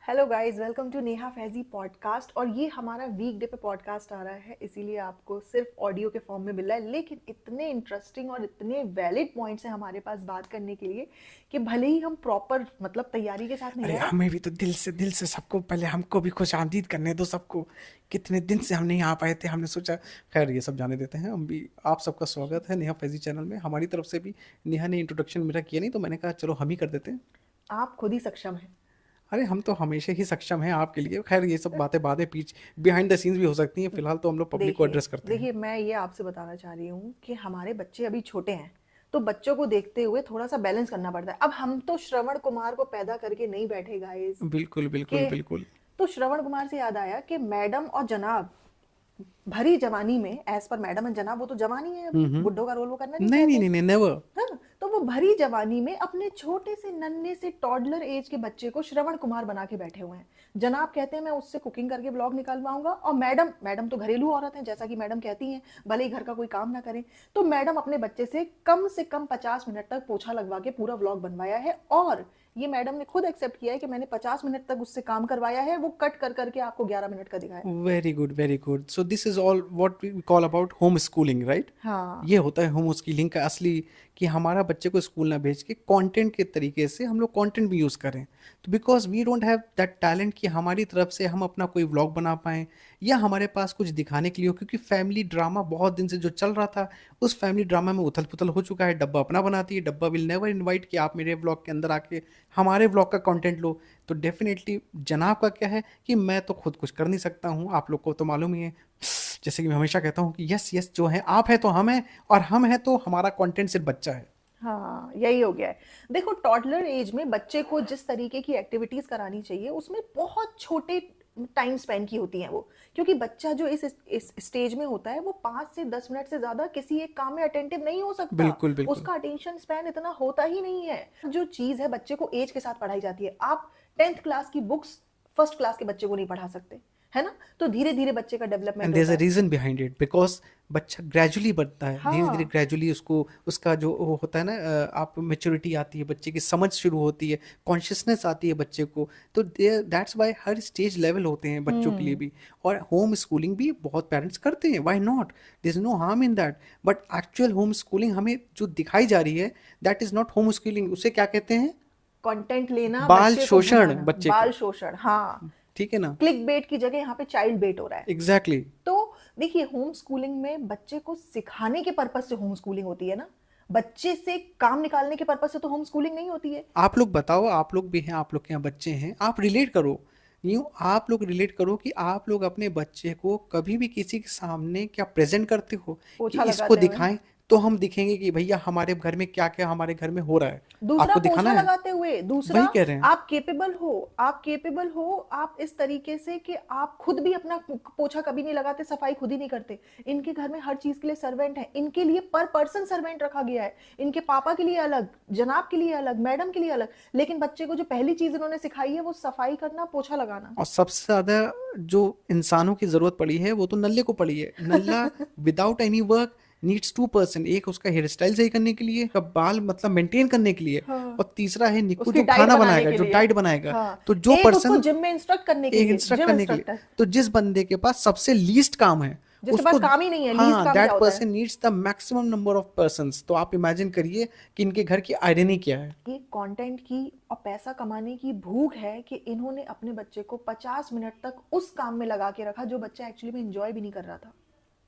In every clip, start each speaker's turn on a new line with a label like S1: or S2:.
S1: Hello guys, welcome to Neha Faizi podcast. और ये हमारा वीकडे पे पॉडकास्ट आ रहा है, इसीलिए आपको सिर्फ ऑडियो के फॉर्म में मिल रहा है, लेकिन इतने इंटरेस्टिंग और इतने वैलिड पॉइंट्स हैं हमारे पास बात करने के लिए कि भले ही हम प्रॉपर मतलब तैयारी के साथ नहीं
S2: अरे
S1: आए।
S2: हमें भी तो दिल से सबको पहले हमको भी खुश आमदीद करने दो सबको। कितने दिन से हम नहीं आ पाए थे, हमने सोचा खैर ये सब जाने देते हैं। हम भी आप सबका स्वागत है नेहा फैजी चैनल में। हमारी तरफ से भी नेहा ने इंट्रोडक्शन मेरा किया नहीं, तो मैंने कहा चलो हम ही कर देते हैं।
S1: आप खुद ही सक्षम हैं।
S2: अरे हम तो हमेशा ही सक्षम हैं आपके लिए। खैर ये सब बातें बातें पीछ बिहाइंड द सीन्स भी हो सकती हैं, फिलहाल तो हम लोग पब्लिक को
S1: देखिए
S2: एड्रेस करते हैं।
S1: देखिए, मैं ये आपसे बताना चाह रही हूँ कि हमारे बच्चे अभी छोटे हैं, तो बच्चों को देखते हुए थोड़ा सा बैलेंस करना पड़ता है। अब हम तो श्रवण कुमार को पैदा करके नहीं बैठे गाइस
S2: बिल्कुल बिल्कुल
S1: कि
S2: बिल्कुल।
S1: तो श्रवण कुमार से याद आया कि मैडम और जनाब भरी जवानी में, एज पर मैडम एंड जनाब, वो तो जवानी है, अभी बुड्ढों का रोल वो करना नहीं
S2: नहीं नहीं
S1: चाहते।
S2: नहीं नहीं, नेवर।
S1: हाँ, तो वो भरी जवानी में अपने छोटे से नन्हे से टॉडलर एज के बच्चे को श्रवण कुमार बना के बैठे हुए हैं। जनाब कहते हैं मैं उससे कुकिंग करके ब्लॉग निकालवाऊंगा, और मैडम मैडम तो घरेलू औरत है, जैसा कि मैडम कहती हैं, भले ही घर का कोई काम ना करें। तो मैडम अपने बच्चे से कम 50 मिनट तक पोछा लगवा के पूरा व्लॉग बनवाया है, और ये मैडम ने खुद एक्सेप्ट किया है कि मैंने 50 मिनट तक उससे काम करवाया है, वो कट कर करके आपको 11 मिनट का दिखाया।
S2: Very good very good. So this is all what we call about home schooling, right.
S1: हाँ।
S2: ये होता है होम स्कूलिंग का असली, कि हमारा बच्चे को स्कूल ना भेज के कंटेंट के तरीके से हम लोग कंटेंट भी यूज़ करें। तो because we don't have that talent कि हमारी तरफ से हम अपना कोई व्लॉग बना पाएँ, या हमारे पास कुछ दिखाने के लिए हो, क्योंकि फैमिली ड्रामा बहुत दिन से जो चल रहा था, उस फैमिली ड्रामा में उथल पुथल हो चुका है। डब्बा अपना बनाती है, डब्बा विल नेवर इनवाइट कि आप मेरे व्लॉग के अंदर आके हमारे व्लॉग का कंटेंट लो। तो डेफिनेटली जनाब का क्या है कि मैं तो खुद कुछ कर नहीं सकता हूँ, आप लोग को तो मालूम ही है। जैसे कि मैं हमेशा कहता हूँ कि यस यस, जो है आप है तो हम है, और हम है तो हमारा कंटेंट सिर्फ बच्चा है।
S1: हाँ, यही हो गया है। देखो, टॉडलर एज में बच्चे को जिस तरीके की एक्टिविटीज करानी चाहिए, उसमें बहुत छोटे टाइम स्पेन की होती हैं वो, क्योंकि बच्चा जो इस स्टेज में होता है, वो 5 से 10 मिनट से ज्यादा किसी एक काम में अटेंटिव नहीं हो सकता।
S2: बिल्कुल बिल्कुल।
S1: उसका अटेंशन स्पैन इतना होता ही नहीं है। जो चीज है बच्चे को एज के साथ पढ़ाई जाती है। आप 10th क्लास की बुक्स फर्स्ट क्लास के बच्चे को नहीं पढ़ा सकते, है ना? तो धीरे धीरे बच्चे का डेवलपमेंट
S2: एंड देयर इज
S1: होता
S2: अ
S1: है।
S2: रीजन बिहाइंड इट, बिकॉज बच्चा ग्रेजुअली बढ़ता है, धीरे धीरे
S1: हाँ।
S2: ग्रेजुअली उसको उसका जो वो होता है ना, आप मेच्योरिटी आती है, बच्चे की समझ शुरू होती है, कॉन्शियसनेस आती है बच्चे को। तो that's why her stage level होते हैं बच्चों के लिए
S1: हम्म।
S2: भी। और होम स्कूलिंग भी बहुत पेरेंट्स करते हैं, why not, there is no harm in that. But actual home schooling हमें जो दिखाई जा रही है, that is not home schooling. उसे क्या कहते हैं?
S1: कंटेंट लेना,
S2: बाल
S1: बच्चे को
S2: शोषण
S1: भुलाना,
S2: बच्चे
S1: बाल
S2: का।
S1: शोषण। हाँ।
S2: ठीक है ना।
S1: क्लिक बेट की जगह यहाँ पे चाइल्ड बेट हो रहा है।
S2: Exactly exactly.
S1: तो देखिए, होम स्कूलिंग में बच्चे को सिखाने के पर्पज से होम स्कूलिंग होती है ना, बच्चे से काम निकालने के पर्पज से तो होम स्कूलिंग नहीं होती है।
S2: आप लोग बताओ, आप लोग भी हैं, आप लोग के यहाँ बच्चे हैं, आप रिलेट करो। यूँ आप लोग रिलेट करो कि आप लोग अपने बच्चे को कभी भी किसी के सामने क्या प्रेजेंट करते हो कि
S1: पोछा
S2: इसको
S1: लगाते हुए।
S2: दिखाएं, तो हम दिखेंगे कि भैया हमारे घर में क्या क्या हमारे घर में हो रहा है।
S1: दूसरा,
S2: आपको दिखाना
S1: पोछा
S2: है।
S1: लगाते हुए। दूसरा,
S2: वही कह रहे हैं।
S1: आप केपेबल हो आप इस तरीके से कि आप खुद भी अपना पोछा कभी नहीं लगाते, सफाई खुद ही नहीं करते। इनके घर में हर चीज के लिए सर्वेंट है, इनके लिए पर पर्सन सर्वेंट रखा गया है। इनके पापा के लिए अलग, जनाब के लिए अलग, मैडम के लिए अलग। लेकिन बच्चे को जो पहली चीज इन्होंने सिखाई है वो सफाई करना, पोछा लगाना।
S2: और सबसे ज़्यादा जो इंसानों की ज़रूरत पड़ी है वो तो नल्ले को पड़ी है। नल्ला without any work needs 2 person, एक उसका हेयर स्टाइल सही करने के लिए, का बाल मतलब मेंटेन करने के लिए,
S1: हाँ।
S2: और तीसरा है निक्कू
S1: उसकी
S2: जो
S1: डाइट
S2: खाना
S1: बनाने
S2: बनाएगा,
S1: के
S2: जो
S1: लिए।
S2: डाइट बनाएगा।
S1: हाँ।
S2: तो जो
S1: एक उसको
S2: पर्सन
S1: जिम में इंस्ट्रक्ट करने के
S2: एक
S1: लिए,
S2: इंस्ट्रक्ट
S1: जिम
S2: करने के लिए,
S1: इंस्ट्रक्टर।
S2: तो जिस बंदे के पास सबसे लीस्ट काम है
S1: जिसके
S2: उसको,
S1: पास काम ही नहीं है, लीस्ट
S2: हाँ,
S1: काम क्या
S2: दैट
S1: होता है?
S2: Person needs the maximum number of persons. तो आप इमेजिन करिए कि इनके घर की आयरनी क्या है।
S1: ये कंटेंट की और पैसा कमाने की भूख है कि इन्होंने अपने बच्चे को 50 मिनट तक उस काम में लगा के रखा जो बच्चा एक्चुअली में एंजॉय भी नहीं कर रहा था।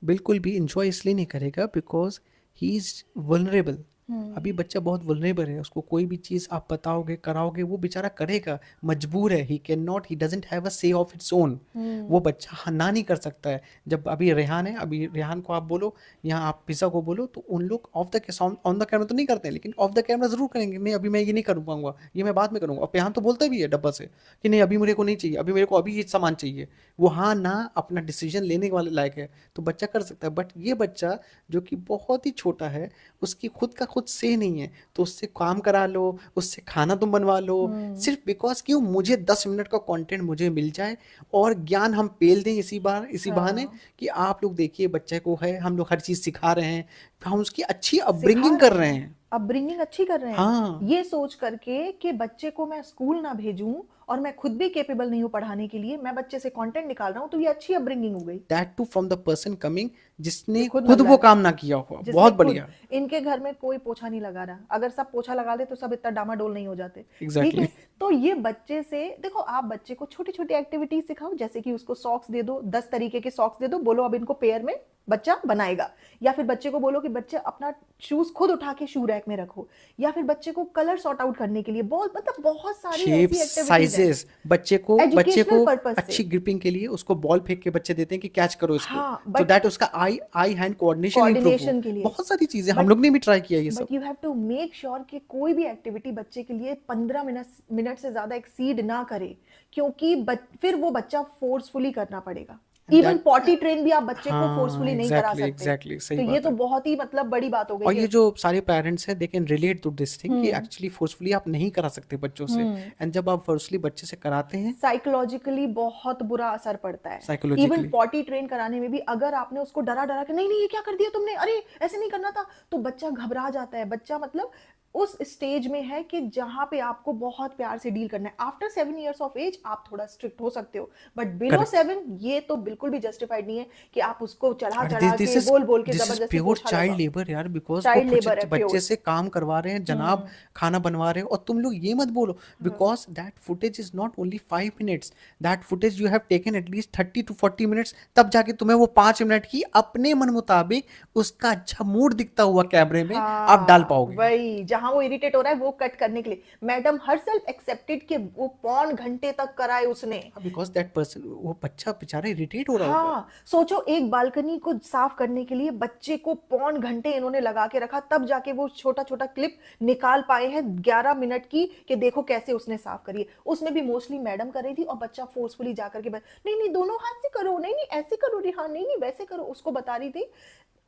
S2: बिल्कुल भी इंजॉय इसलिए नहीं करेगा बिकॉज ही इज वल्नरेबल।
S1: हम्म।
S2: अभी बच्चा बहुत वल्नरेबल है, उसको कोई भी चीज़ आप बताओगे कराओगे वो बेचारा करेगा, मजबूर है। He can not, he doesn't have a से ऑफ इट्स ओन। वो
S1: हम्म।
S2: बच्चा ना नहीं कर सकता है। जब अभी रेहान है, अभी रेहान को आप बोलो, यहाँ आप पिज़्ज़ा को बोलो, तो उन लोग of the on the camera तो नहीं करते हैं, लेकिन ऑफ द कैमरा जरूर करेंगे, नहीं अभी मैं ये नहीं कर पाऊंगा, ये मैं बाद में करूंगा। और रेहान तो बोलता भी है डब्बा से कि नहीं अभी मेरे को नहीं चाहिए, अभी मेरे को अभी ये सामान चाहिए। वो हाँ ना अपना डिसीजन लेने वाले लायक है, तो बच्चा कर सकता है। बट ये बच्चा जो कि बहुत ही छोटा है, उसकी खुद का खुद से नहीं है, तो उससे काम करा लो, उससे खाना तुम बनवा लो,
S1: हम्म।
S2: सिर्फ बिकॉज क्यों मुझे 10 मिनट का कंटेंट मुझे मिल जाए, और ज्ञान हम पेल दें इसी बहाने
S1: हाँ।
S2: कि आप लोग देखिए बच्चे को है, हम लोग हर चीज़ सिखा रहे हैं, हम उसकी अच्छी
S1: सिखा
S2: अपब्रिंगिंग कर
S1: रहे
S2: रहे
S1: हैं,
S2: हैं।
S1: अपब्रिंगिंग अच्छी कर रहे हैं।
S2: हाँ।
S1: ये सोच करके कि बच्चे को मैं स्कूल ना भेजूं और मैं खुद भी केपेबल नहीं हूँ पढ़ाने के लिए, मैं बच्चे से कंटेंट निकाल रहा हूँ, तो ये अच्छी अपब्रिंगिंग हो गई।
S2: That too from the person coming
S1: ये
S2: जिसने
S1: खुद
S2: खुद
S1: नल्ला
S2: वो
S1: है,
S2: काम ना किया हुआ।
S1: जिसने
S2: बहुत
S1: खुद,
S2: बढ़िया।
S1: इनके घर में कोई पोछा नहीं लगा रहा, अगर सब पोछा लगा दे तो सब इतना डामाडोल नहीं हो जाते। ठीक
S2: एग्जैक्टली।
S1: है, तो ये बच्चे से देखो, आप बच्चे को छोटी छोटी एक्टिविटीज सिखाओ, जैसे कि उसको सॉक्स दे दो, 10 तरीके के सॉक्स दे दो, बोलो अब इनको पेयर में बच्चा बनाएगा, या फिर बच्चे को बोलो कि बच्चे अपना शूज खुद उठा के शू रैक में रखो, या फिर बच्चे को कलर सॉर्ट आउट करने के लिए बहुत, मतलब बहुत सारी
S2: शेप्स,
S1: ऐसी एक्टिविटीज हैं
S2: साइजेस, बच्चे
S1: एजुकेशनल
S2: को
S1: पर्पज से।
S2: अच्छी ग्रिपिंग के लिए उसको बॉल फेंक के बच्चे देते हैं कि कैच करो इसको,
S1: हाँ,
S2: तो
S1: बट
S2: दैट उसका आई आई हैंड कोऑर्डिनेशन इंप्रूव हो।
S1: कोऑर्डिनेशन के लिए,
S2: बहुत सारी चीजें हम
S1: बट
S2: लोग ने भी ट्राई किया ये सब।
S1: But you have to make sure कि कोई भी एक्टिविटी बच्चे के लिए 15 मिनट से ज्यादा एक्सीड ना करे, क्योंकि फिर वो बच्चा फोर्सफुली करना पड़ेगा।
S2: And
S1: even
S2: that,
S1: potty train भी आप बच्चे को
S2: हाँ
S1: फोर्सफुली नहीं करा
S2: एग्जैक्टली
S1: सकते।
S2: एग्जैक्टली,
S1: तो
S2: सही
S1: ये
S2: बात
S1: तो
S2: है।
S1: बहुत ही मतलब बड़ी बात हो गई
S2: और
S1: कि
S2: ये जो सारे पेरेंट्स हैं they can relate to this thing कि
S1: हम्म
S2: एक्चुअली फोर्सफुली आप नहीं करा सकते बच्चों से, एंड जब आप फोर्सफुली बच्चे से कराते हैं
S1: साइकोलॉजिकली बहुत बुरा असर पड़ता है। इवन
S2: साइकोलॉजिकली,
S1: पॉटी ट्रेन कराने में भी अगर आपने उसको डरा डरा के नहीं नहीं ये क्या कर दिया तुमने, अरे ऐसे नहीं करना था, तो बच्चा घबरा जाता है। बच्चा मतलब उस स्टेज में है कि जहां पे आपको बहुत प्यार से डील करना है। आफ्टर 7 इयर्स ऑफ एज आप थोड़ा स्ट्रिक्ट हो सकते हो, बट बिलो
S2: करेक्ट।
S1: 7 ये तो बिल्कुल भी जस्टिफाइड नहीं है कि आप उसको चढ़ा
S2: और
S1: चढ़ा
S2: दिस
S1: के
S2: इज
S1: बोल के
S2: दिस इज
S1: जबरदस्ती
S2: प्योर
S1: पोछा
S2: चाइल्ड
S1: लगाओ।
S2: लेबर यार, बिकॉज वो
S1: चाइल्ड लेबर है
S2: बच्चे
S1: प्योर।
S2: से काम करवा रहे हैं जनाब, खाना बनवा रहे हैं, और तुम लोग ये मत बोलो because that footage is not only 5 minutes, that footage you have taken at least 30 to 40 minutes, तब जाके तुम्हें वो 5 मिनट की अपने मन मुताबिक उसका अच्छा मूड दिखता हुआ कैमरे में आप डाल
S1: हाँ,
S2: पाओगे।
S1: वही जहां वो इरिटेट हो रहा है वो कट करने के लिए मैडम हर सेल्फ एक्सेप्टेड के वो पौन घंटे तक कराए उसने।
S2: बिकॉज दैट पर्सन, वो बच्चा बेचारा इरिटेट हो रहा होगा।
S1: हाँ, सोचो एक बालकनी को साफ करने के लिए बच्चे को पौन घंटे इन्होंने लगा के रखा, तब जाके वो छोटा छोटा क्लिप निकाल पाए हैं 11 मिनट की कि देखो कैसे उसने साफ करी है। उसमें भी मोस्टली मैडम कर रही थी और बच्चा फोर्सफुली जाकर के नहीं नहीं दोनों हाथ से करो, नहीं नहीं ऐसे करो रिहान, नहीं नहीं वैसे करो, उसको बता रही थी।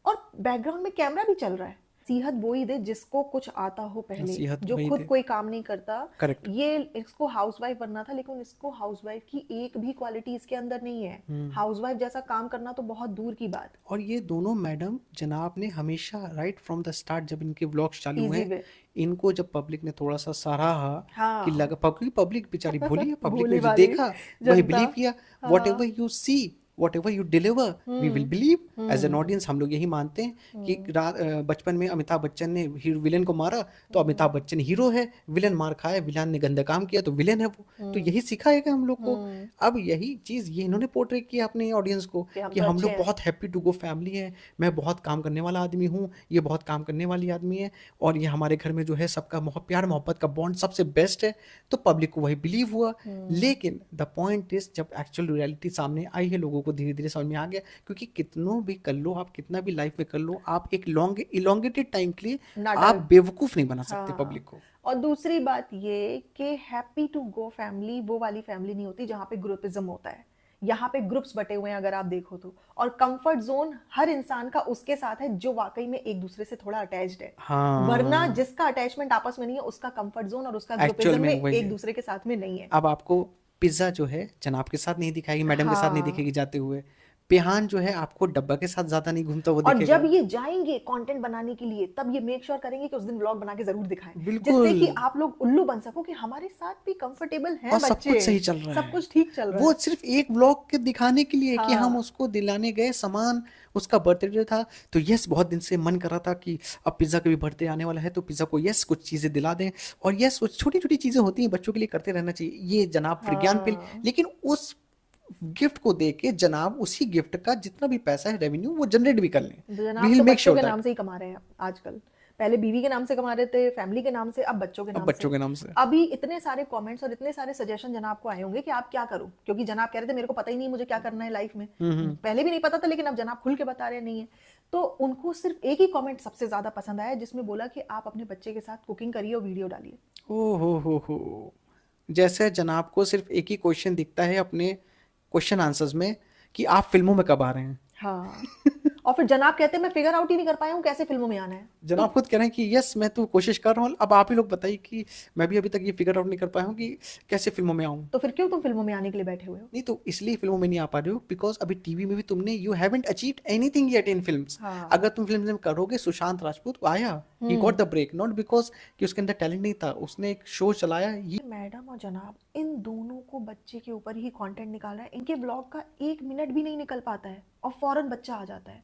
S1: और बैकग्राउंड में कैमरा भी चल रहा है। नसीहत वही दे जिसको कुछ आता हो पहले,
S2: नसीहत
S1: जो
S2: वही
S1: खुद
S2: दे।
S1: कोई काम नहीं करता।
S2: करेक्ट।
S1: ये इसको हाउसवाइफ बनना था, लेकिन इसको हाउसवाइफ की एक भी क्वालिटी इसके अंदर नहीं है। हाउसवाइफ जैसा काम करना तो बहुत दूर की बात।
S2: और ये दोनों मैडम जनाब ने हमेशा राइट फ्रॉम द स्टार्ट जब इनके व्लॉग्स चालू
S1: इजी
S2: हुए,
S1: वे।
S2: इनको जब पब्लिक ने थोड़ा सा सराहा कि
S1: हाँ,
S2: लगा, पब्लिक बेचारी भोली है, पब्लिक
S1: भोली
S2: ने जो
S1: वाली
S2: देखा वही
S1: जनता।
S2: बिलीव किया। वॉट एवर
S1: हाँ,
S2: you see, whatever you deliver, we will believe. As an audience हम लोग यही मानते हैं कि बचपन में अमिताभ बच्चन ने विलेन को मारा तो अमिताभ बच्चन हीरो है, विलेन मार खाया, विलेन ने गंदा काम किया तो विलेन है वो। तो यही सिखाएगा हम लोग को। अब यही चीज ये इन्होंने पोर्ट्रे किया अपने ऑडियंस को
S1: कि हम
S2: कि
S1: तो
S2: हम
S1: अच्छे
S2: लोग
S1: हैं।
S2: बहुत हैप्पी टू गो फैमिली है, मैं बहुत काम करने वाला आदमी हूँ, ये बहुत काम करने वाली आदमी है, और ये हमारे घर में जो है सबका प्यार मोहब्बत का बॉन्ड सबसे बेस्ट है। तो पब्लिक को वही बिलीव हुआ। लेकिन द पॉइंट इज जब एक्चुअल रियलिटी सामने आई है, लोगों को धीरे धीरे समझ में आ गया, क्योंकि कितनों भी कर लो आप, कितना भी लाइफ में कर लो आप, एक लॉन्ग इलोंगेटेड टाइम के लिए आप
S1: नाटक।
S2: बेवकूफ नहीं बना सकते
S1: हाँ,
S2: पब्लिक को।
S1: और दूसरी बात ये कि हैप्पी टू गो फैमिली वो वाली फैमिली नहीं होती जहां पे ग्रुपिज्म होता है। यहाँ पे ग्रुप्स बटे हुए हैं अगर आप देखो तो, और कंफर्ट जोन हर इंसान का उसके साथ है जो वाकई में एक दूसरे से थोड़ा अटैच्ड है। वरना
S2: हाँ,
S1: जिसका अटैचमेंट आपस में नहीं है उसका कंफर्ट जोन और उसका
S2: एक्चुअल
S1: ग्रुपिज्म
S2: में
S1: में
S2: वही
S1: एक
S2: है।
S1: दूसरे के साथ में नहीं है।
S2: अब आपको पिज्जा जो है जनाब के साथ नहीं दिखाएगी, मैडम के साथ नहीं
S1: हाँ,
S2: दिखेगी जाते हुए, पेहान जो है आपको डब्बा के साथ ज्यादा नहीं घूमता वो
S1: और
S2: दिखेगा।
S1: जब ये जाएंगे कंटेंट बनाने के लिए तब ये मेक श्योर करेंगे कि उस दिन व्लॉग बना के जरूर दिखाएं,
S2: बिल्कुल।
S1: जिससे कि आप लोग उल्लू बन सको कि हमारे साथ भी कंफर्टेबल हैं
S2: और सब
S1: बच्चे,
S2: कुछ सही चल रहा
S1: सब
S2: है,
S1: कुछ ठीक चल रहा
S2: वो
S1: है।
S2: सिर्फ एक ब्लॉग के दिखाने के लिए कि हम
S1: हाँ,
S2: उसको दिलाने गए सामान, उसका बर्थडे था तो यस बहुत दिन से मन कर रहा था कि अब पिज्ज़ा का भी बर्थडे आने वाला है तो पिज्ज़ा को यस कुछ चीज़ें दिला दें। और यस वो छोटी छोटी चीज़ें होती हैं बच्चों के लिए, करते रहना चाहिए, ये जनाब विज्ञान पिल।
S1: हाँ,
S2: लेकिन उस गिफ्ट को दे के जनाब उसी गिफ्ट का जितना भी पैसा है रेवेन्यू वो जनरेट भी कर लें।
S1: जनाब
S2: वी विल
S1: तो
S2: मेक
S1: बच्चों
S2: श्योर
S1: के
S2: दैट।
S1: नाम से ही कमा रहे हैं आजकल। पहले बीवी के नाम से कमा रहे थे, फैमिली के नाम से, अब बच्चों के
S2: अब
S1: नाम से।
S2: बच्चों के नाम से।
S1: अभी इतने सारे कमेंट्स और इतने सारे सजेशन जनाब को आए होंगे कि आप क्या करूं, क्योंकि जनाब कह रहे थे मेरे को पता ही नहीं मुझे क्या करना है लाइफ में। पहले भी नहीं पता था, लेकिन अब जनाब खुल के बता रहे नहीं है। तो उनको सिर्फ एक ही कमेंट सबसे ज्यादा पसंद आया, जिसमें बोला कि आप अपने बच्चे के साथ कुकिंग करिए और वीडियो डालिए।
S2: ओ हो, जैसे जनाब को सिर्फ एक ही क्वेश्चन दिखता है अपने क्वेश्चन आंसर्स में कि आप फिल्मों में कब आ रहे हैं।
S1: हाँ, और फिर जनाब कहते हैं मैं फिगर आउट ही नहीं कर पाया हूँ कैसे फिल्मों में आना है।
S2: जनाब खुद कह रहे हैं कि यस मैं तो कोशिश कर रहा हूँ, अब आप ही लोग बताइए कि मैं भी अभी तक ये फिगर आउट नहीं कर पाया हूँ कि कैसे फिल्मों में आऊँ।
S1: तो फिर क्यों तुम फिल्मों में आने के लिए बैठे हुए हो?
S2: नहीं तो इसलिए फिल्मों में नहीं आ पा रहे हो बिकॉज अभी टीवी में भी तुमने you haven't achieved anything yet in films.
S1: हाँ,
S2: अगर तुम फिल्म में करोगे, सुशांत राजपूत आया, he got
S1: hmm.
S2: The break not because कि उसके अंदर टैलेंट नहीं था, उसने एक शो चलाया। ये
S1: मैडम और जनाब इन दोनों को बच्चे के ऊपर ही कंटेंट निकाल रहा है, इनके ब्लॉग का 1 मिनट भी नहीं निकल पाता है और फौरन बच्चा आ जाता है।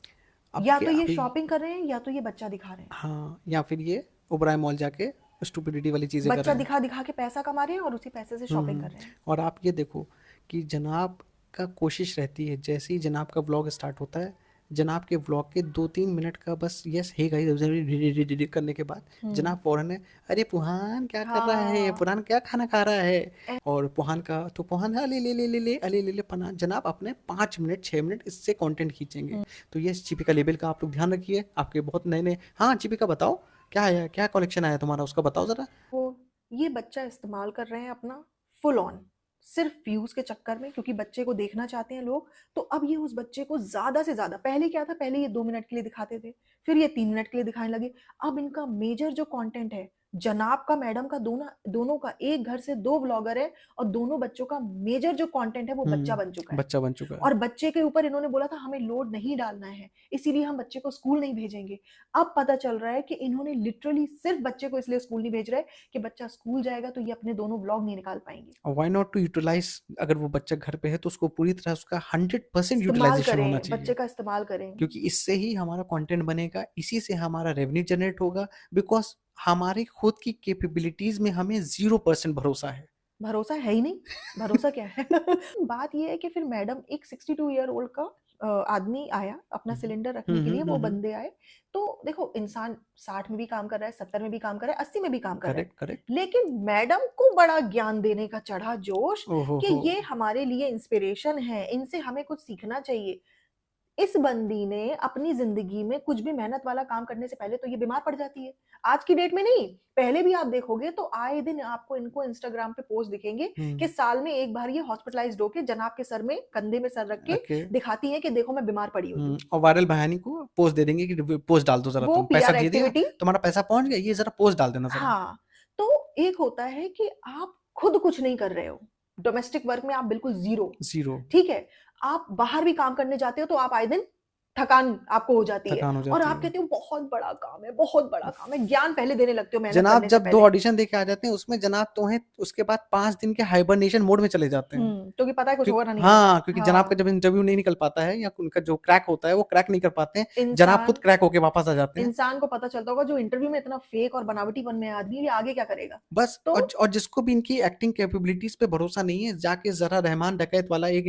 S2: अब
S1: या
S2: के
S1: तो ये
S2: अभी,
S1: शॉपिंग कर रहे हैं या तो ये बच्चा दिखा रहे हैं।
S2: हाँ, या फिर ये ओबराय मॉल जाके स्टुपिडिटी वाली चीजें कर
S1: बच्चा
S2: रहे हैं।
S1: दिखा दिखा के पैसा कमा रहे हैं और उसी पैसे से शॉपिंग कर रहे हैं।
S2: और आप ये देखो कि जनाब का कोशिश रहती है, जैसे ही जनाब का व्लॉग स्टार्ट होता है, जनाब के व्लॉग के 2-3 मिनट का बस यस हे गाइस करने के बाद
S1: हम्म।
S2: जनाब फौरन है, अरे पुहान क्या कर रहा है,
S1: हाँ।
S2: पुरान क्या खाना खा रहा है। और पुहान का तो पुहान अले ले ले ले ले अले ले ले पना, जनाब अपने 5 मिनट 6 मिनट इससे कंटेंट खींचेंगे। तो ये चिपिका लेबल का आप लोग ध्यान रखिए, आपके बहुत नए नए, हाँ चिपिका बताओ क्या आया, क्या कलेक्शन आया तुम्हारा, उसका बताओ जरा।
S1: वो ये बच्चा इस्तेमाल कर रहे हैं अपना फुल ऑन, सिर्फ व्यूज के चक्कर में, क्योंकि बच्चे को देखना चाहते हैं लोग। तो अब ये उस बच्चे को ज्यादा से ज्यादा, पहले क्या था, पहले ये 2 मिनट के लिए दिखाते थे, फिर ये 3 मिनट के लिए दिखाने लगे। अब इनका मेजर जो कंटेंट है, जनाब का मैडम का, दोनों दोनों का, एक घर से 2 व्लॉगर है और दोनों बच्चों का मेजर जो कंटेंट है वो बच्चा बन चुका है।
S2: बच्चा बन चुका है।
S1: और बच्चे के ऊपर इन्होंने बोला था हमें लोड नहीं डालना है, इसीलिए हम बच्चे को स्कूल नहीं भेजेंगे। अब पता चल रहा है कि इन्होंने लिटरली सिर्फ बच्चे को इसलिए स्कूल नहीं भेज रहे कि बच्चा स्कूल जाएगा तो ये अपने दोनों व्लॉग नहीं निकाल पाएंगे।
S2: और व्हाई नॉट टू यूटिलाइज, अगर वो बच्चा घर पे है तो उसको पूरी तरह उसका 100%
S1: इस्तेमाल
S2: यूटिलाइजेशन होना
S1: करें,
S2: चाहिए,
S1: बच्चे का इस्तेमाल करें।
S2: क्योंकि इससे ही हमारा कंटेंट बनेगा, इसी से हमारा रेवेन्यू जनरेट होगा। बिकॉज हमारी खुद की कैपेबिलिटीज में हमें 0% भरोसा है।
S1: भरोसा है ही नहीं। भरोसा क्या है? बात ये है कि फिर मैडम, एक 62 ईयर ओल्ड का आदमी आया अपना सिलेंडर रखने के लिए, वो बंदे आए। तो देखो, इंसान 60 में भी काम कर रहा है, 70 में भी काम कर रहा है, 80 में भी काम कर रहा है,
S2: करेक्ट करेक्ट।
S1: लेकिन मैडम को बड़ा ज्ञान देने का चढ़ा जोश
S2: ओहो
S1: कि
S2: हो।
S1: ये हमारे लिए इंस्पिरेशन है, इनसे हमें कुछ सीखना चाहिए। इस बंदी ने अपनी जिंदगी में कुछ भी मेहनत वाला काम करने से पहले तो ये बीमार पड़ जाती है। आज की डेट में नहीं, पहले भी आप देखोगे तो आए दिन आपको इनको इंस्टाग्राम पे पोस्ट दिखेंगे कि साल में एक बार ये हॉस्पिटलाइज्ड होके जनाब के सर में, कंधे में सर रख के
S2: ओके।
S1: दिखाती है कि देखो मैं बीमार पड़ी हुई हूँ।
S2: और वायरल बहानी को पोस्ट दे देंगे कि पोस्ट डाल दो जरा,
S1: वो
S2: तुम पैसा
S1: पीआर
S2: दे दिया,
S1: एक्टिविटी।
S2: तुम्हारा पैसा पहुंच गया, ये जरा पोस्ट डाल देना जरा।
S1: हाँ। तो एक होता है कि आप खुद कुछ नहीं कर रहे हो, डोमेस्टिक वर्क में आप बिल्कुल जीरो,
S2: जीरो।
S1: ठीक है। आप बाहर भी काम करने जाते हो तो आप आए दिन थकान आपको हो जाती है,
S2: थकान हो
S1: और
S2: जाती
S1: आप
S2: है।
S1: कहते हो बहुत बड़ा काम है, बहुत बड़ा काम है, ज्ञान पहले देने लगते हो मेहनत
S2: जनाब
S1: करने से
S2: जब 2
S1: पहले।
S2: ऑडिशन देके आ जाते हैं उसमें जनाब तो हैं, उसके बाद 5 दिन के हाइबरनेशन मोड में चले जाते हैं।
S1: क्योंकि पता है कुछ होगा नहीं होगा।
S2: हाँ, क्योंकि जनाब का
S1: हाँ।
S2: जब इंटरव्यू नहीं निकल पाता है या उनका जो क्रैक होता है वो क्रैक नहीं कर पाते हैं, जनाब खुद
S1: इंसान
S2: क्रैक होके वापस आ जाते हैं।
S1: इंसान को पता चलता होगा जो इंटरव्यू में इतना फेक और बनावटीपन में है आदमी, ये आगे क्या करेगा।
S2: बस,
S1: तो
S2: और जिसको भी इनकी एक्टिंग कैपेबिलिटीज पे भरोसा नहीं है, जाके जरा रहमान डकैत वाला एक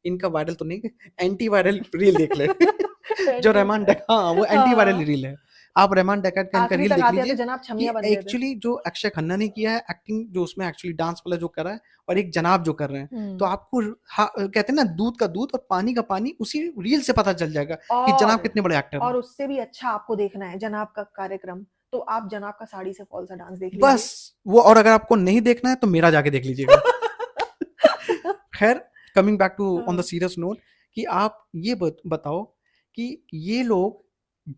S2: इनका वायरल तो नहीं, एंटी वायरल रील देख ले। जो
S1: एंटी
S2: रहमान
S1: वायरल।
S2: हाँ, वो एंटी वायरल
S1: हाँ।
S2: रील है। आप रहमान डकैत का इनका
S1: आखिरी
S2: रील
S1: तक
S2: देख
S1: आते आते
S2: लीजिए
S1: जनाब
S2: कि
S1: छमिया बन गए थे।
S2: एक्चुअली जो अक्षय खन्ना ने किया है एक्टिंग, जो उसमें एक्चुअली डांस वाला जो कर रहा है, और एक जनाब जो कर रहे हैं, तो आपको कहते हैं ना, दूध का दूध और पानी का पानी उसी रील से पता चल जाएगा कि जनाब
S1: और
S2: कितने बड़े एक्टर हैं।
S1: और उससे भी अच्छा आपको देखना है जनाब का कार्यक्रम, तो आप जनाब का साड़ी से फॉल सा डांस देख
S2: बस
S1: लीजिए।
S2: वो, और अगर आपको नहीं देखना है तो मेरा जाके देख लीजिएगा। खैर, coming back to on the
S1: हाँ।
S2: सीरियस नोट, कि आप ये बताओ कि ये लोग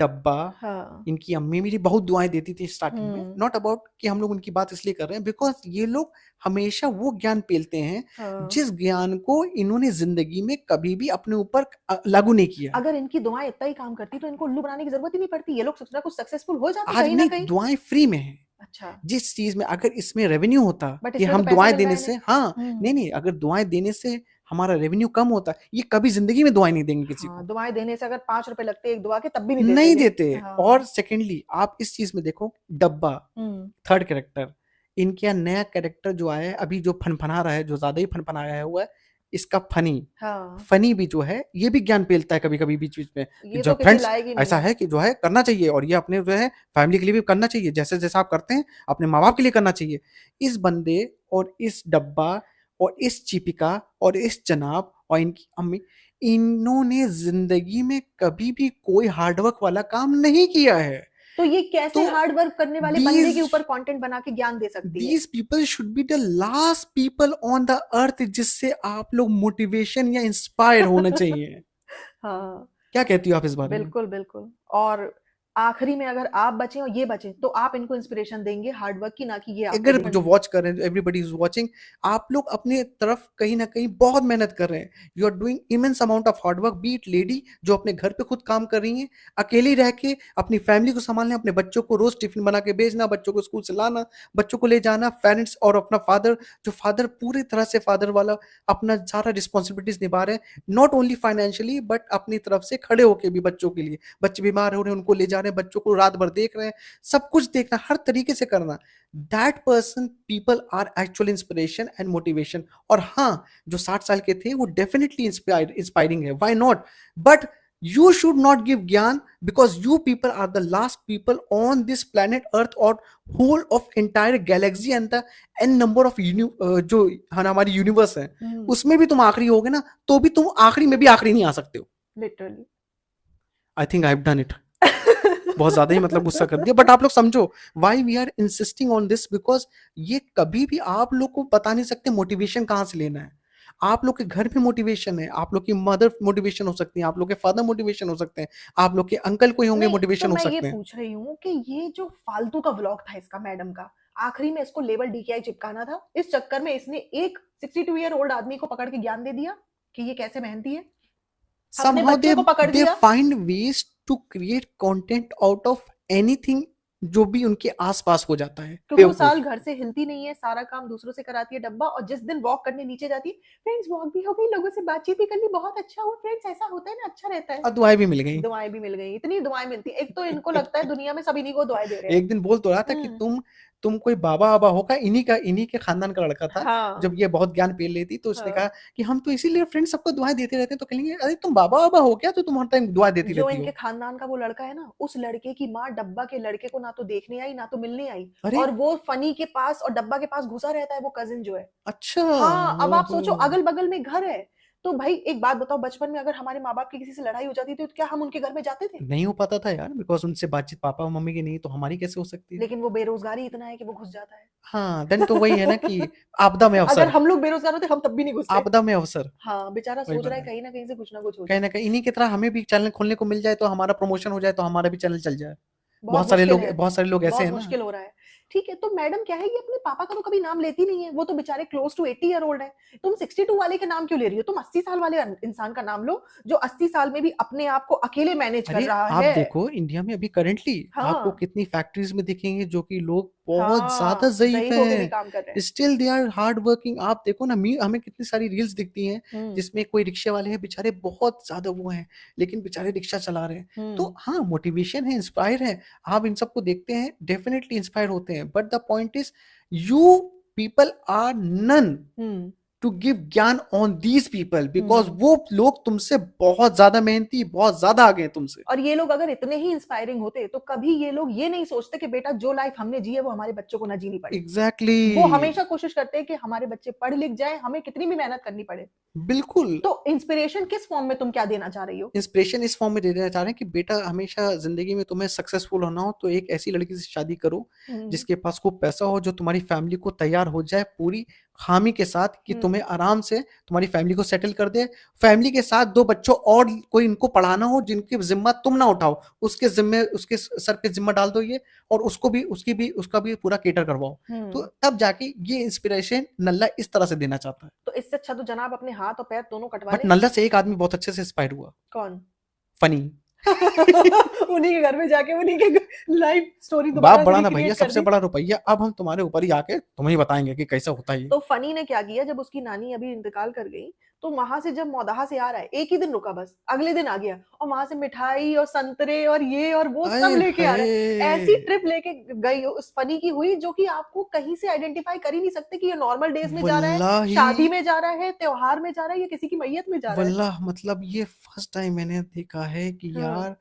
S2: डब्बा,
S1: हाँ।
S2: इनकी अम्मी मेरी बहुत दुआएं देती थी स्टार्टिंग में,
S1: हम्म।
S2: नॉट अबाउट कि हम लोग उनकी बात इसलिए कर रहे हैं, बिकॉज ये लोग हमेशा वो ज्ञान पेलते हैं
S1: हाँ।
S2: जिस ज्ञान को इन्होंने जिंदगी में कभी भी अपने ऊपर लागू नहीं किया।
S1: अगर इनकी दुआएं इतना ही काम करती तो इनको उल्लू बनाने की जरूरत ही नहीं पड़ती, ये लोग कुछ ना कुछ सक्सेसफुल हो जाते
S2: आज
S1: कहीं ना
S2: नहीं,
S1: कहीं।
S2: दुआएं फ्री में है।
S1: अच्छा।
S2: जिस चीज में अगर इसमें रेवेन्यू होता
S1: बट
S2: कि
S1: इसमें तो
S2: हम
S1: पैसा
S2: दुआएं
S1: मिल रहा
S2: देने
S1: है
S2: से,
S1: इन्हें।
S2: हाँ, नहीं नहीं, अगर दुआएं देने से हमारा रेवेन्यू कम होता, ये कभी जिंदगी में दुआएं नहीं देंगे किसी
S1: हाँ,
S2: को,
S1: दुआएं देने से अगर 5 रुपए लगते एक दुआ के तब भी नहीं
S2: नहीं
S1: देते
S2: देते।
S1: थे। हाँ।
S2: और सेकेंडली आप इस चीज में देखो, डब्बा
S1: हम्म।
S2: थर्ड कैरेक्टर, इनके यहाँ नया कैरेक्टर जो आया है अभी, जो फनफना रहा है, जो ज्यादा ही फनफनाया हुआ है, इसका फनी,
S1: हाँ,
S2: फनी भी जो है ये भी ज्ञान पेलता है कभी कभी बीच बीच में कि
S1: ये
S2: जो
S1: तो किसी
S2: फ्रेंड्स,
S1: लायक ही नहीं
S2: ऐसा
S1: है।
S2: है कि जो है करना चाहिए, और ये अपने जो है फैमिली के लिए भी करना चाहिए, जैसे जैसा आप करते हैं अपने माँ बाप के लिए करना चाहिए। इस बंदे और इस डब्बा और इस चिपिका और इस जनाब और इनकी अम्मी, इन्होंने जिंदगी में कभी भी कोई हार्डवर्क वाला काम नहीं किया है।
S1: तो ये कैसे
S2: तो
S1: हार्ड वर्क करने वाले बंदे के ऊपर कंटेंट बना के ज्ञान दे सकती है।
S2: these people should be the last people on the earth जिससे आप लोग मोटिवेशन या इंस्पायर होना चाहिए।
S1: हाँ,
S2: क्या कहती हो आप इस बारे में?
S1: बिल्कुल बिल्कुल। और आखिरी में अगर आप बचे और ये बचे तो आप इनको इंस्पिरेशन देंगे हार्ड वर्क की, ना कि ये आपको
S2: अगर जो
S1: देंगे।
S2: वॉच कर रहे हैं, एवरीबडी इज वॉचिंग, आप लोग अपने तरफ कहीं ना कहीं बहुत मेहनत कर रहे हैं, you are doing immense amount of hard work, be it lady जो अपने घर पे खुद काम कर रही हैं, अकेली रह के अपनी फैमिली को संभालना, अपने बच्चों को रोज टिफिन बना के भेजना, बच्चों को स्कूल से लाना, बच्चों को ले जाना, पेरेंट्स और अपना फादर, जो फादर पूरी तरह से फादर वाला अपना सारा रिस्पॉन्सिबिलिटीज निभा रहे हैं, नॉट ओनली फाइनेंशियली बट अपनी तरफ से खड़े होके भी बच्चों के लिए, बच्चे बीमार हो रहे हैं उनको ले जा रहे हैं, बच्चों को रात भर देख रहे हैं, सब कुछ देखना, हर तरीके से करना, that person people are actual inspiration and motivation. और हाँ, जो 60 साल के थे वो डेफिनेटली इंस्पायरिंग है, why not, but you should not give ज्ञान because you people are the last people on this planet earth or whole of entire galaxy and the n number of जो हमारी यूनिवर्स है उसमें भी तुम आखिरी होगे ना, तो भी तुम आखिरी में भी आखिरी नहीं आ सकते हो।
S1: Literally.
S2: I think I have done it. बहुत ज्यादा ही मतलब गुस्सा कर दिया, बट आप लोग समझो why we are insisting on this, because ये कभी भी आप लोग को बता नहीं सकते मोटिवेशन कहाँ से लेना है। आप लोग के घर पे मोटिवेशन है, आप लोग की मदर मोटिवेशन हो सकती है, आप लोग के फादर मोटिवेशन हो सकते हैं, आप लोग के अंकल कोई होंगे
S1: नहीं, तो
S2: मोटिवेशन हो
S1: मैं ये
S2: सकते हैं।
S1: पूछ रही हूँ कि ये जो फालतू का व्लॉग था इसका मैडम का, आखिरी में इसको लेवल डीकेआई चिपकाना था, इस चक्कर में इसने एक 62 ईयर ओल्ड आदमी को पकड़ के ज्ञान दे दिया कि ये कैसे मेहनती है, अपने
S2: Somehow
S1: बच्चे को पकड़
S2: they
S1: दिया।
S2: find ways to create content out of anything जो भी उनके आसपास हो जाता है।
S1: क्योंकि वो
S2: बेवकूफ।
S1: साल घर से हिलती नहीं है, सारा काम दूसरों से कराती है डब्बा, और जिस दिन वॉक करने नीचे जाती है, फ्रेंड्स वॉक भी हो गई, लोगों से बातचीत भी कर ली, बहुत अच्छा हुआ फ्रेंड्स, ऐसा होता है ना, अच्छा रहता है।
S2: और दुआएं भी मिल गई।
S1: दुआएं भी मिल गई, इतनी दुआएं मिलती है, एक तो इनको लगता है दुनिया में सब इन्हीं को दुआएं दे रहे हैं।
S2: एक दिन बोल तो रहा था कि तुम कोई बाबा बाबा होगा, इन्हीं के खानदान का लड़का था।
S1: हाँ।
S2: जब ये बहुत ज्ञान पेल लेती तो उसने
S1: हाँ।
S2: कहा कि हम तो इसीलिए फ्रेंड सबको दुआएं देते रहते हैं, तो कहेंगे अरे तुम बाबा बाबा हो क्या, तो तुम हर टाइम दुआ देती
S1: जो
S2: रहती
S1: इनके
S2: हो।
S1: खानदान का वो लड़का है ना, उस लड़के की माँ डब्बा के लड़के को ना तो देखने आई ना तो मिलने आई,
S2: अरे
S1: और वो फनी के पास और डब्बा के पास घुसा रहता है, वो कजिन जो है।
S2: अच्छा।
S1: हाँ, अब आप सोचो
S2: ओहो।
S1: अगल बगल में घर है, तो भाई एक बात बताओ, बचपन में अगर हमारे माँ बाप की किसी से लड़ाई हो जाती थी तो क्या हम उनके घर में जाते थे?
S2: नहीं हो पाता था यार, बिकॉज उनसे बातचीत पापा और मम्मी की नहीं, तो हमारी कैसे हो सकती है।
S1: लेकिन वो बेरोजगारी इतना है कि वो घुस जाता है।
S2: हाँ, देन तो वही है ना कि आपदा में
S1: अगर
S2: अवसर।
S1: हम लोग बेरोजगार होते हम तब भी नहीं घुसते।
S2: आपदा में अवसर।
S1: हाँ, बेचारा
S2: वही
S1: सोच
S2: बात
S1: रहा है
S2: है,
S1: कहीं ना कहीं से कुछ ना कुछ हो
S2: कहीं
S1: जाए।
S2: ना कहीं इन्हीं की तरह हमें भी चैनल खोलने को मिल जाए, तो हमारा प्रमोशन हो जाए, तो हमारा भी चैनल चल जाए।
S1: बहुत मुश्किल है,
S2: बहुत सारे लोग ऐसे
S1: बहुत
S2: हैं ना।
S1: मुश्किल हो रहा है। ठीक है, तो मैडम क्या है, ये अपने पापा का तो कभी नाम लेती नहीं है, वो तो बेचारे क्लोज टू 80 ईयर ओल्ड है। तुम 62 वाले के नाम क्यों ले रही हो? तुम 80 साल वाले इंसान का नाम लो, जो 80 साल में भी अपने आप को अकेले मैनेज कर
S2: अरे
S1: रहा
S2: आप
S1: है।
S2: देखो इंडिया में अभी करेंटली आपको
S1: हाँ।
S2: कितनी फैक्ट्रीज में दिखेंगे जो कि लोग बहुत ज्यादा
S1: हाँ,
S2: ज़ईफ
S1: ज़ईफ होके भी
S2: हैं,
S1: काम कर रहे हैं।
S2: Still they are hard working. आप देखो ना, हमें कितनी सारी रील्स दिखती हैं जिसमें कोई रिक्शा वाले हैं बेचारे, बहुत ज्यादा वो हैं, लेकिन बेचारे रिक्शा चला रहे हैं। तो हाँ, मोटिवेशन है, इंस्पायर है, आप इन सबको देखते हैं, डेफिनेटली इंस्पायर होते हैं, but the point is you people are none to give gyan on these people, because वो लोग तुमसे बहुत ज्यादा मेहनती, बहुत ज्यादा आगे हैं तुमसे।
S1: और ये लोग अगर इतने ही इंस्पायरिंग होते तो कभी ये लोग ये नहीं सोचते कि बेटा जो लाइफ हमने जी है वो हमारे बच्चों को ना जीनी पड़े।
S2: एग्जैक्टली।
S1: वो हमेशा कोशिश करते हैं कि हमारे बच्चे पढ़ लिख जाए, हमें कितनी भी मेहनत करनी पड़े।
S2: बिल्कुल।
S1: तो इंस्पिरेशन किस फॉर्म में तुम क्या देना चाह रही हो?
S2: इंस्पिरेशन इस फॉर्म में दे देना चाह रहे हैं कि बेटा हमेशा जिंदगी में तुम्हें सक्सेसफुल होना हो तो एक ऐसी लड़की से शादी करो जिसके पास खूब पैसा हो, जो तुम्हारी फैमिली को तैयार हो जाए पूरी हामी के साथ, कि तुम्हें आराम से तुम्हारी फैमिली को सेटल कर दे, फैमिली के साथ 2 बच्चों और कोई इनको पढ़ाना हो जिनकी जिम्मा तुम ना उठाओ, उसके जिम्मे उसके सर पे जिम्मा डाल दो ये, और उसका भी पूरा केटर करवाओ। तो तब जाके ये इंस्पिरेशन नल्ला इस तरह से देना चाहता है।
S1: तो इससे अच्छा तो जनाब अपने हाथ और पैर दोनों कटवा
S2: बट
S1: ले।
S2: नल्ला से एक आदमी बहुत अच्छे से इंस्पायर हुआ।
S1: कौन?
S2: फनी।
S1: उन्हीं के घर में जाके उन्हीं के लाइव स्टोरी
S2: बाप
S1: दोबारा
S2: बड़ा
S1: से
S2: ना भैया,
S1: रिक्रिएट कर
S2: सबसे
S1: दी।
S2: बड़ा रुपया, अब हम तुम्हारे ऊपर ही आके तुम्हें ही बताएंगे कि कैसा होता है ये।
S1: तो फनी ने क्या किया, जब उसकी नानी अभी इंतकाल कर गई, तो वहां से जब मौदाहा से आ रहा है, एक ही दिन रुका बस, अगले दिन आ गया, और वहां से मिठाई और संतरे और ये और वो सब
S2: आए
S1: लेके आ रहा है। ऐसी
S2: हाय।
S1: ट्रिप लेके गई उस फनी की हुई, जो कि आपको कहीं से आइडेंटिफाई कर ही नहीं सकते कि ये नॉर्मल डेज में जा रहा है,
S2: वल्लाही
S1: शादी में जा रहा है, त्योहार में जा रहा है, या किसी की मैयत में जा रहा है।
S2: वल्लाह, मतलब ये फर्स्ट टाइम मैंने देखा है कि
S1: हाँ।
S2: यार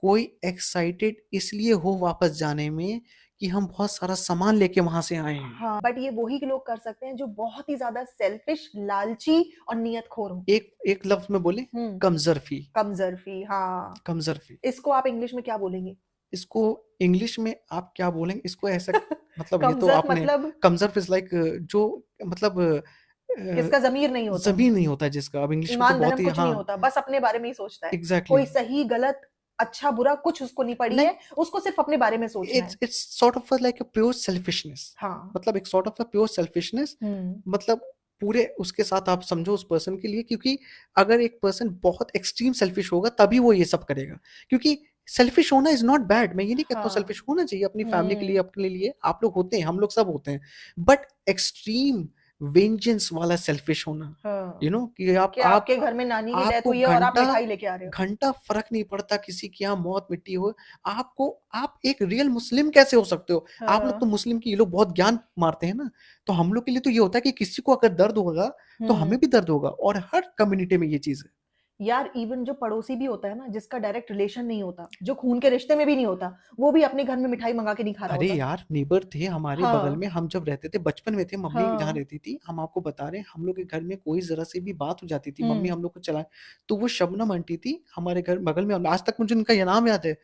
S2: कोई एक्साइटेड इसलिए हो वापस जाने में कि हम बहुत सारा सामान लेके वहां से आए हैं।
S1: हाँ, बट ये वही लोग कर सकते हैं जो बहुत ही ज्यादा सेल्फिश, लालची और नियतखोर हो।
S2: एक लफ्ज में बोले, कमजरफी।
S1: कमजरफी, हाँ।
S2: कमजरफी,
S1: इसको आप इंग्लिश में क्या बोलेंगे?
S2: इसको इंग्लिश में आप क्या बोलेंगे इसको, ऐसा मतलब ये तो
S1: कमजर
S2: आपने,
S1: मतलब
S2: कमजरफ इज लाइक जो मतलब
S1: जिसका जमीर नहीं होता,
S2: जमीन नहीं होता जिसका, अब इंग्लिश में तो
S1: ईमान
S2: बहुत
S1: धर्म
S2: ही,
S1: कुछ नहीं
S2: हाँ
S1: होता, बस अपने बारे में ही सोचता है।
S2: एग्जैक्टली
S1: कोई सही गलत अच्छा बुरा कुछ उसको नहीं पड़ी
S2: नहीं,
S1: है, उसको सिर्फ अपने बारे में सोचना है।
S2: It's sort of like a pure selfishness,
S1: हाँ।
S2: मतलब एक sort of a pure selfishness,
S1: hmm.
S2: मतलब पूरे उसके साथ आप समझो उस पर्सन के लिए, क्योंकि अगर एक पर्सन बहुत एक्सट्रीम सेल्फिश होगा तभी वो ये सब करेगा, क्योंकि सेल्फिश होना इज नॉट बैड, मैं ये नहीं कहता हूँ
S1: हाँ।
S2: सेल्फिश होना चाहिए अपनी फैमिली के लिए,
S1: हम्म।
S2: अपने लिए, आप लोग होते हैं, हम लोग सब होते हैं, बट एक्सट्रीम वेंजेंस वाला सेल्फिश होना,
S1: हाँ।
S2: यू नो कि
S1: कि आपके घर में नानी की डेथ
S2: आपको
S1: हुई है और आप
S2: घंटा
S1: मिठाई लेके आ रहे हो।
S2: घंटा फर्क नहीं पड़ता किसी की यहाँ मौत मिट्टी हो, आपको, आप एक रियल मुस्लिम कैसे हो सकते हो? आप लोग तो
S1: हाँ।
S2: मुस्लिम की ये लोग बहुत ज्ञान मारते हैं ना, तो हम लोग के लिए तो ये होता है कि किसी को अगर दर्द होगा तो
S1: हम्म।
S2: हमें भी दर्द होगा, और हर कम्युनिटी में ये चीज है।
S1: यार इवन जो पड़ोसी भी होता है ना, जिसका डायरेक्ट रिलेशन नहीं होता, जो खून के रिश्ते में भी नहीं होता, वो भी अपने घर में मिठाई मंगा के नहीं खा रहा
S2: अरे
S1: होता।
S2: यार, नेबर थे हमारे बगल
S1: हाँ।
S2: में, हम जब रहते थे बचपन में थे, मम्मी जहाँ
S1: हाँ।
S2: रहती थी, हम आपको बता रहे हैं, हम लोग के घर में कोई जरा सी भी बात हो जाती थी, मम्मी
S1: हम्म।
S2: हम लोग को चला, तो वो शबनम आंटी थी हमारे घर बगल में, आज तक मुझे उनका ये नाम याद है,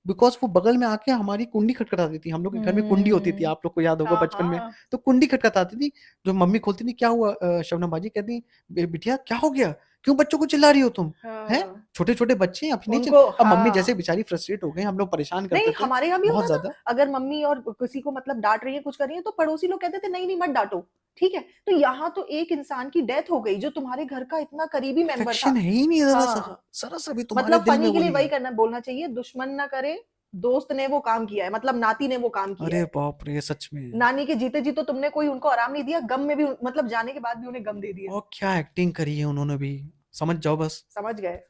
S2: बिकॉज वो बगल में आके हमारी कुंडी खटखटाती थी, हम लोग के घर में कुंडी होती थी,
S1: हम्म।
S2: आप लोग को याद होगा
S1: हाँ
S2: बचपन में,
S1: हाँ।
S2: तो कुंडी खटखटाती थी, जो मम्मी खोलती थी, क्या हुआ शबनम बाजी, कहती बिटिया क्या हो गया, क्यों बच्चों को चिल्ला रही हो तुम, हैं,
S1: हाँ।
S2: छोटे छोटे बच्चे हैं, अभी नहीं
S1: उनको
S2: अब मम्मी जैसे
S1: हाँ।
S2: बेचारी फ्रस्ट्रेट हो गए, हम लोग परेशान
S1: नहीं,
S2: करते थे
S1: हमारे यहाँ भी
S2: बहुत
S1: होता था।
S2: ज्यादा।
S1: अगर मम्मी और किसी को मतलब डांट रही है, कुछ कर रही है, तो पड़ोसी लोग कहते थे नहीं नहीं मत डांटो। ठीक है। तो यहाँ तो एक इंसान की डेथ हो गई जो तुम्हारे घर का इतना करीबी मेंबर था।
S2: अफेक्शन है ही नहीं जरा सा,
S1: हाँ।
S2: जरा सा भी तुम्हारे
S1: मतलब
S2: दिल में
S1: फनी के
S2: वो
S1: लिए
S2: नहीं
S1: वही
S2: है।
S1: करना बोलना चाहिए, दुश्मन ना करे, दोस्त ने वो काम किया है, मतलब नाती ने वो काम किया
S2: अरे
S1: है।
S2: बाप रे, सच में।
S1: नानी के जीते जी तो तुमने कोई उनको आराम नहीं दिया, गम में भी मतलब जाने के बाद भी उन्हें गम दे दिया।
S2: और क्या एक्टिंग करी है उन्होंने भी, समझ जाओ बस,
S1: समझ गए।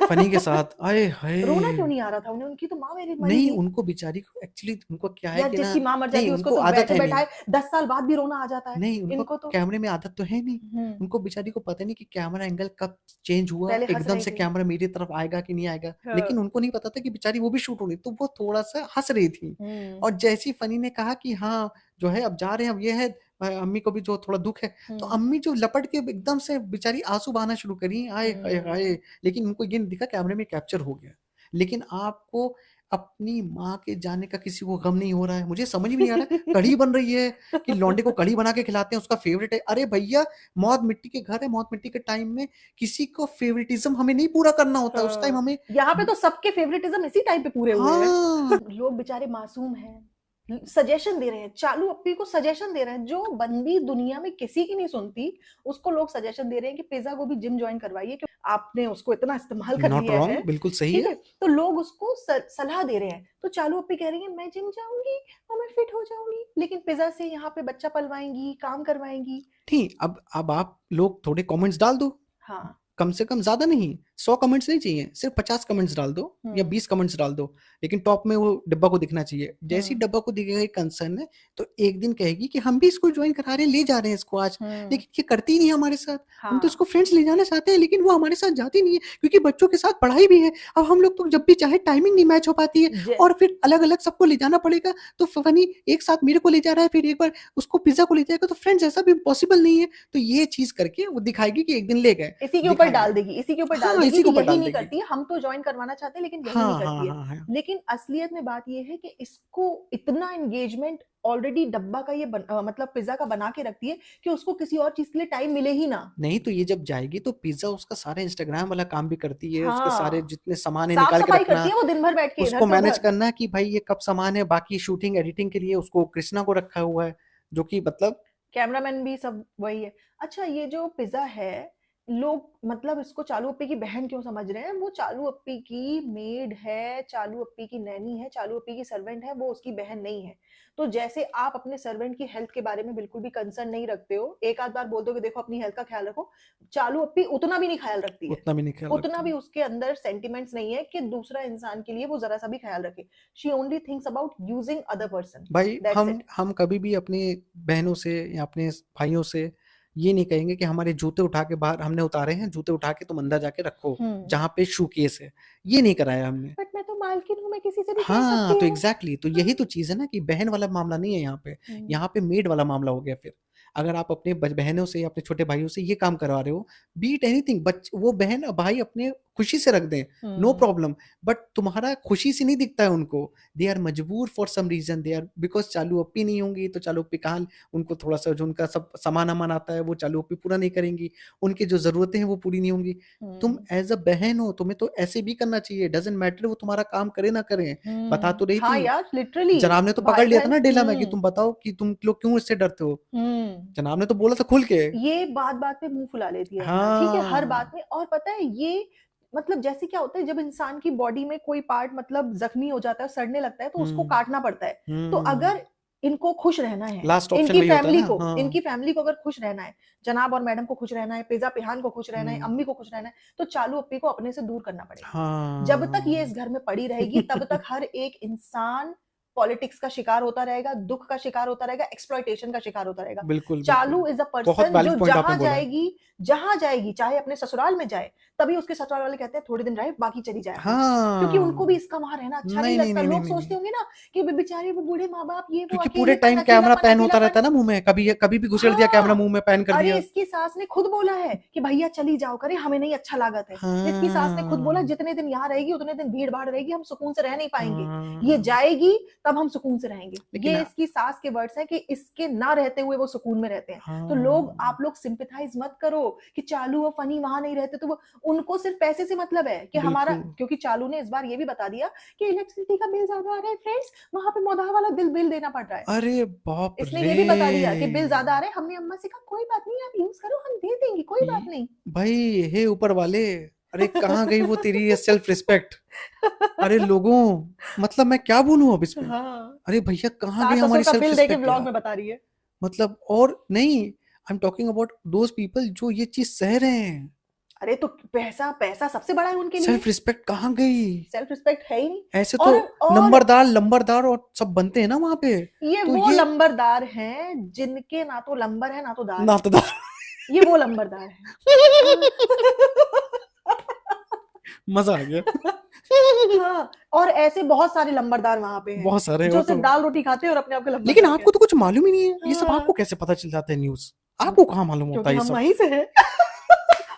S2: फनी के साथ, आए हाय।
S1: रोना क्यों नहीं आ रहा था उन्हें? उनकी तो माँ मेरी मरी
S2: नहीं,
S1: थी।
S2: उनको बेचारी को एक्चुअली, उनको क्या है
S1: यार
S2: कि ना,
S1: जिसकी माँ मर जाती
S2: नहीं
S1: है उसको
S2: उनको
S1: तो
S2: आदत
S1: बैठे
S2: है नहीं,
S1: बैठाए 10 साल बाद भी रोना आ जाता है।
S2: नहीं उनको
S1: इनको तो
S2: कैमरे में आदत तो है नहीं,
S1: हम्म।
S2: उनको बेचारी को पता नहीं कि कैमरा एंगल कब चेंज हुआ,
S1: पहले हंस
S2: एकदम
S1: रही
S2: से
S1: थी।
S2: कैमरा मेरी तरफ आएगा कि नहीं आएगा, लेकिन
S1: हाँ।
S2: उनको नहीं पता था कि बेचारी वो भी शूट हो रही, तो वो थोड़ा सा हंस रही थी,
S1: हम्म।
S2: और जैसी फनी ने कहा कि हाँ जो है अब जा रहे हैं, अब ये है, अम्मी को भी जो थोड़ा दुख है, तो
S1: हम्म।
S2: अम्मी जो लपट के एकदम से बेचारी आंसू बहाना शुरू करी, आए हाय हाय,
S1: हम्म।
S2: लेकिन उनको ये नहीं दिखा कैमरे में कैप्चर हो गया, लेकिन आपको अपनी माँ के जाने का किसी को गम नहीं हो रहा है, मुझे समझ में नहीं आ रहा है, कढ़ी बन रही है कि लौंडे को कढ़ी बना के खिलाते हैं, उसका फेवरेट है, अरे भैया मौत मिट्टी के घर है, मौत मिट्टी के टाइम में किसी को फेवरेटिज्म हमें नहीं पूरा करना होता, उस टाइम
S1: हाँ।
S2: हमें,
S1: यहाँ पे तो सबके फेवरेटिज्म इसी टाइम पे पूरे हुए हैं।
S2: हाँ,
S1: लोग बेचारे मासूम हैं, सजेशन दे रहे हैं, चालू अप्पी को सजेशन दे रहे हैं, जो बंदी दुनिया में किसी की नहीं सुनती, उसको लोग सजेशन दे रहे हैं कि पिज्जा को भी जिम ज्वाइन करवाइए, क्योंकि आपने उसको इतना इस्तेमाल कर
S2: नॉट
S1: लिया है।
S2: रॉन्ग, बिल्कुल सही
S1: ठीक
S2: है।
S1: है। तो लोग उसको सलाह दे रहे हैं, तो चालू अप्पी कह रही है मैं जिम जाऊंगी और मैं फिट हो जाऊंगी, लेकिन पिज्जा से यहाँ पे बच्चा पलवाएंगी, काम करवाएंगी।
S2: नहीं, अब आप लोग थोड़े कमेंट्स डाल दो,
S1: हाँ।
S2: कम से कम, ज्यादा नहीं, 100 कमेंट्स नहीं चाहिए, सिर्फ 50 कमेंट्स डाल दो या
S1: हम्म।
S2: 20 कमेंट्स डाल दो, लेकिन टॉप में वो डब्बा को दिखना चाहिए, जैसे ही
S1: हम्म।
S2: डब्बा को दिखेगा कंसर्न है, तो एक दिन कहेगी कि हम भी इसको ज्वाइन करा रहे हैं, ले जा रहे हैं इसको आज,
S1: हम्म।
S2: लेकिन ये करती नहीं है हमारे साथ, हम तो
S1: हाँ।
S2: इसको फ्रेंड्स ले जाना चाहते हैं, लेकिन वो हमारे साथ जाती नहीं है, क्योंकि बच्चों के साथ पढ़ाई भी है, अब हम लोग तो जब भी चाहे टाइमिंग नहीं मैच हो पाती है,
S1: जे
S2: और फिर अलग अलग सबको ले जाना पड़ेगा, तो फनी एक साथ मेरे को ले जा रहा है, फिर एक बार उसको पिज्जा को ले जाएगा, तो फ्रेंड्स ऐसा भी पॉसिबल नहीं है, तो ये चीज करके वो दिखाएगी कि एक दिन ले गए,
S1: इसी के ऊपर
S2: दिखाएगी,
S1: डाल देगी, इसी के ऊपर डाल
S2: हाँ
S1: देगी
S2: इसी के
S1: कि
S2: ऊपर
S1: यही
S2: डाल
S1: नहीं
S2: देगी,
S1: करती है, हम तो ज्वाइन करवाना चाहते हैं लेकिन यही नहीं
S2: हाँ हाँ
S1: करती है।
S2: हाँ हाँ।
S1: लेकिन असलियत में बात यह है कि इसको इतना एंगेजमेंट ऑलरेडी डब्बा का ये मतलब पिज्जा का बना के रखती है कि उसको किसी और चीज के लिए टाइम मिले ही ना।
S2: नहीं तो ये जब जाएगी तो पिज्जा उसका सारा इंस्टाग्राम वाला काम भी करती है, उसके सारे
S1: हाँ।
S2: जितने सामान है
S1: साफ
S2: निकाल के
S1: सफाई
S2: रखना,
S1: करती है वो दिन भर बैठ के इधर
S2: उसको
S1: से
S2: मैनेज
S1: उधर।
S2: करना कि भाई ये कब सामान है, बाकी शूटिंग एडिटिंग के लिए उसको कृष्णा को रखा हुआ है, जो कि मतलब,
S1: कैमरामैन भी सब वही है। अच्छा ये जो पिज्जा है, लोग मतलब इसको चालू अप्पी की बहन क्यों समझ रहे हैं? वो चालू अप्पी की मेड है, चालू अप्पी की नैनी है, चालू अप्पी की सर्वेंट है, वो उसकी बहन नहीं है। तो जैसे आप अपने सर्वेंट की हेल्थ के बारे में बिल्कुल भी कंसर्न नहीं रखते हो, एक आध बार बोल दो कि देखो अपनी हेल्थ का ख्याल रखो, चालू अप्पी उतना भी नहीं ख्याल रखती है।
S2: उतना भी नहीं ख्याल
S1: उतना
S2: रखती
S1: भी
S2: है।
S1: उसके अंदर सेंटिमेंट्स नहीं है कि दूसरा इंसान के लिए वो जरा सा भी ख्याल रखे। She only thinks about using other person.
S2: भाई
S1: दैट्स इट।
S2: हम कभी भी अपने बहनों से या अपने भाइयों से ये नहीं कहेंगे कि हमारे जूते उठा के बाहर हमने उतारे हैं, जूते उठा के तुम अंदर जाके रखो
S1: हम्म।
S2: जहाँ पे शू केस है, ये नहीं कराया हमने।
S1: बट मैं तो मालकिन हूँ, मैं किसी से भी कह
S2: हाँ
S1: सकती
S2: तो
S1: हूँ।
S2: एग्जैक्टली, तो
S1: हाँ।
S2: यही तो चीज है ना कि बहन वाला मामला नहीं है यहाँ पे,
S1: हम्म।
S2: यहाँ पे मेड वाला मामला हो गया फिर। अगर आप अपने बहनों से, अपने छोटे भाइयों से ये काम करवा रहे हो, बी इट एनीथिंग, वो बहन भाई अपने खुशी से रख दें, नो प्रॉब्लम, बट तुम्हारा खुशी से नहीं दिखता है उनको, दे आर मजबूर for some reason, they are, because चालू अप्पी नहीं होंगी तो चालू अप्पी कहाँ, उनको थोड़ा सा जो उनका सब सामान अमान आता है वो चालू अप्पी पूरा नहीं करेंगी, उनकी जो जरूरतें हैं वो पूरी नहीं होंगी। तुम एज अ बहन हो, तुम्हें तो ऐसे भी करना चाहिए, डजेंट मैटर वो तुम्हारा काम करे ना करें। बता तो रही
S1: हाँ
S2: थी,
S1: यार, लिटरली
S2: जनाब ने तो पकड़
S1: भाई
S2: लिया था
S1: बहन।
S2: ना डेला में कि तुम बताओ कि तुम लोग क्यों इससे डरते हो, जनाब ने तो बोला था खुल के।
S1: ये बात बात पे मुंह फुला लेती है अम्मा, ठीक है, हर बात
S2: हाँ।
S1: में। और पता है ये मतलब जैसे क्या होता है, जब इंसान की बॉडी में कोई पार्ट मतलब जख्मी हो जाता है, सड़ने लगता है, तो उसको
S2: हम्म।
S1: काटना पड़ता है। तो
S2: हम्म।
S1: अगर इनको खुश रहना है,
S2: लास्ट ऑप्शन वही होता है ना। हाँ।
S1: इनकी फैमिली को अगर खुश रहना है, जनाब और मैडम को खुश रहना है, पिज़्ज़ा पिहान को खुश रहना है,
S2: हम्म।
S1: अम्मी को खुश रहना है, तो चालू अप्पी को अपने से दूर करना पड़ेगा। जब तक ये
S2: हाँ।
S1: इस घर में पड़ी रहेगी, तब तक हर एक इंसान पॉलिटिक्स का शिकार होता रहेगा, दुख का शिकार होता रहेगा, एक्सप्लॉइटेशन का शिकार होता रहेगा।
S2: बिल्कुल बिल्कुल,
S1: चालू इज अ
S2: बहुत
S1: पर्सन जो
S2: वैलिड पॉइंट आपने बोला है।
S1: जहां जाएगी, चाहे अपने ससुराल में जाए, तभी उसके ससुराल वाले कहते हैं थोड़े दिन रहे, बाकी चली जाए अपने घर, क्योंकि उनको भी
S2: हाँ।
S1: इसका वहां रहना अच्छा नहीं
S2: नहीं नहीं
S1: लगता।
S2: नहीं नहीं
S1: लोग
S2: नहीं नहीं,
S1: सोचते होंगे ना कि बेचारे वो बूढ़े माँ बाप, ये वो
S2: क्योंकि पूरे
S1: अकेलेपन
S2: टाइम कैमरा
S1: अकेलापन
S2: पैन होता रहता
S1: अकेलापन।
S2: है ना मुंह में, कभी कभी भी घुसेड़ दिया कैमरा
S1: हाँ,
S2: मुंह में, पैन कर
S1: अरे
S2: दिया।
S1: इसकी सास ने खुद बोला है कि भैया चली जाओ करे, हमें नहीं अच्छा लागत है। इसकी सास ने खुद बोला
S2: हाँ।
S1: जितने दिन यहाँ रहेगी उतने दिन भीड़ भाड़ रहेगी, हम सुकून से रह नहीं पाएंगे। ये
S2: हाँ।
S1: जाएगी तब हम सुकून से रहेंगे।
S2: लेकिन
S1: ये इसकी सास के वर्ड्स हैं कि इसके ना रहते हुए वो सुकून में रहते हैं। तो लोग,
S2: हाँ
S1: आप लोग सिंपैथाइज मत करो कि चालू और फनी वहां नहीं रहते, तो वो उनको सिर्फ पैसे से मतलब है कि हमारा,
S2: बिल्कुल।
S1: क्योंकि चालू ने इस बार ये भी बता दिया कि इलेक्ट्रिसिटी का बिल ज्यादा आ रहा है फ्रेंड्स, वहां पे मोदा वाला बिल देना पड़ रहा है।
S2: अरे बाप
S1: इसने
S2: रे।
S1: ये भी बता दिया कि बिल ज्यादा आ रहे हैं। हमने अम्मा से कहा कोई बात नहीं, आप यूज करो, हम दे देंगे, कोई बात नहीं।
S2: भाई, हे ऊपर वाले, अरे कहाँ गई वो तेरी ये सेल्फ रिस्पेक्ट। अरे लोगों, मतलब मैं क्या बोलूं अब इसमें।
S1: हाँ,
S2: अरे भैया कहाँ गई
S1: सास ससुर
S2: हमारी
S1: का
S2: सेल्फ
S1: बिल दे के
S2: रिस्पेक्ट
S1: व्लॉग
S2: यार।
S1: में बता रही है।
S2: मतलब, और नहीं, I am talking about those people जो ये चीज सह रहे हैं।
S1: अरे तो पैसा पैसा सबसे बड़ा है उनके लिए।
S2: सेल्फ रिस्पेक्ट कहाँ गई।
S1: सेल्फ रिस्पेक्ट है ही नहीं।
S2: ऐसे तो
S1: और
S2: नंबरदार लंबरदार और सब बनते हैं ना वहां पे।
S1: ये
S2: तो
S1: वो
S2: ये
S1: लंबरदार हैं जिनके ना तो लंबर है ना तो दार है।
S2: नातदार।
S1: ये वो लंबरदार है।
S2: मजा आ गया।
S1: हाँ, और ऐसे बहुत सारे लंबरदार वहां पे हैं
S2: बहुत सारे हो
S1: जो
S2: तो।
S1: सिर्फ दाल रोटी खाते हैं और अपने आप को
S2: लेकिन
S1: लंबरदार
S2: आपको तो
S1: कहते
S2: कुछ मालूम ही नहीं है, ये सब
S1: हैं।
S2: आपको कैसे पता चल जाता है न्यूज, आपको कहाँ मालूम होता
S1: क्योंकि
S2: है ये
S1: हम
S2: सब।
S1: वहीं से हैं।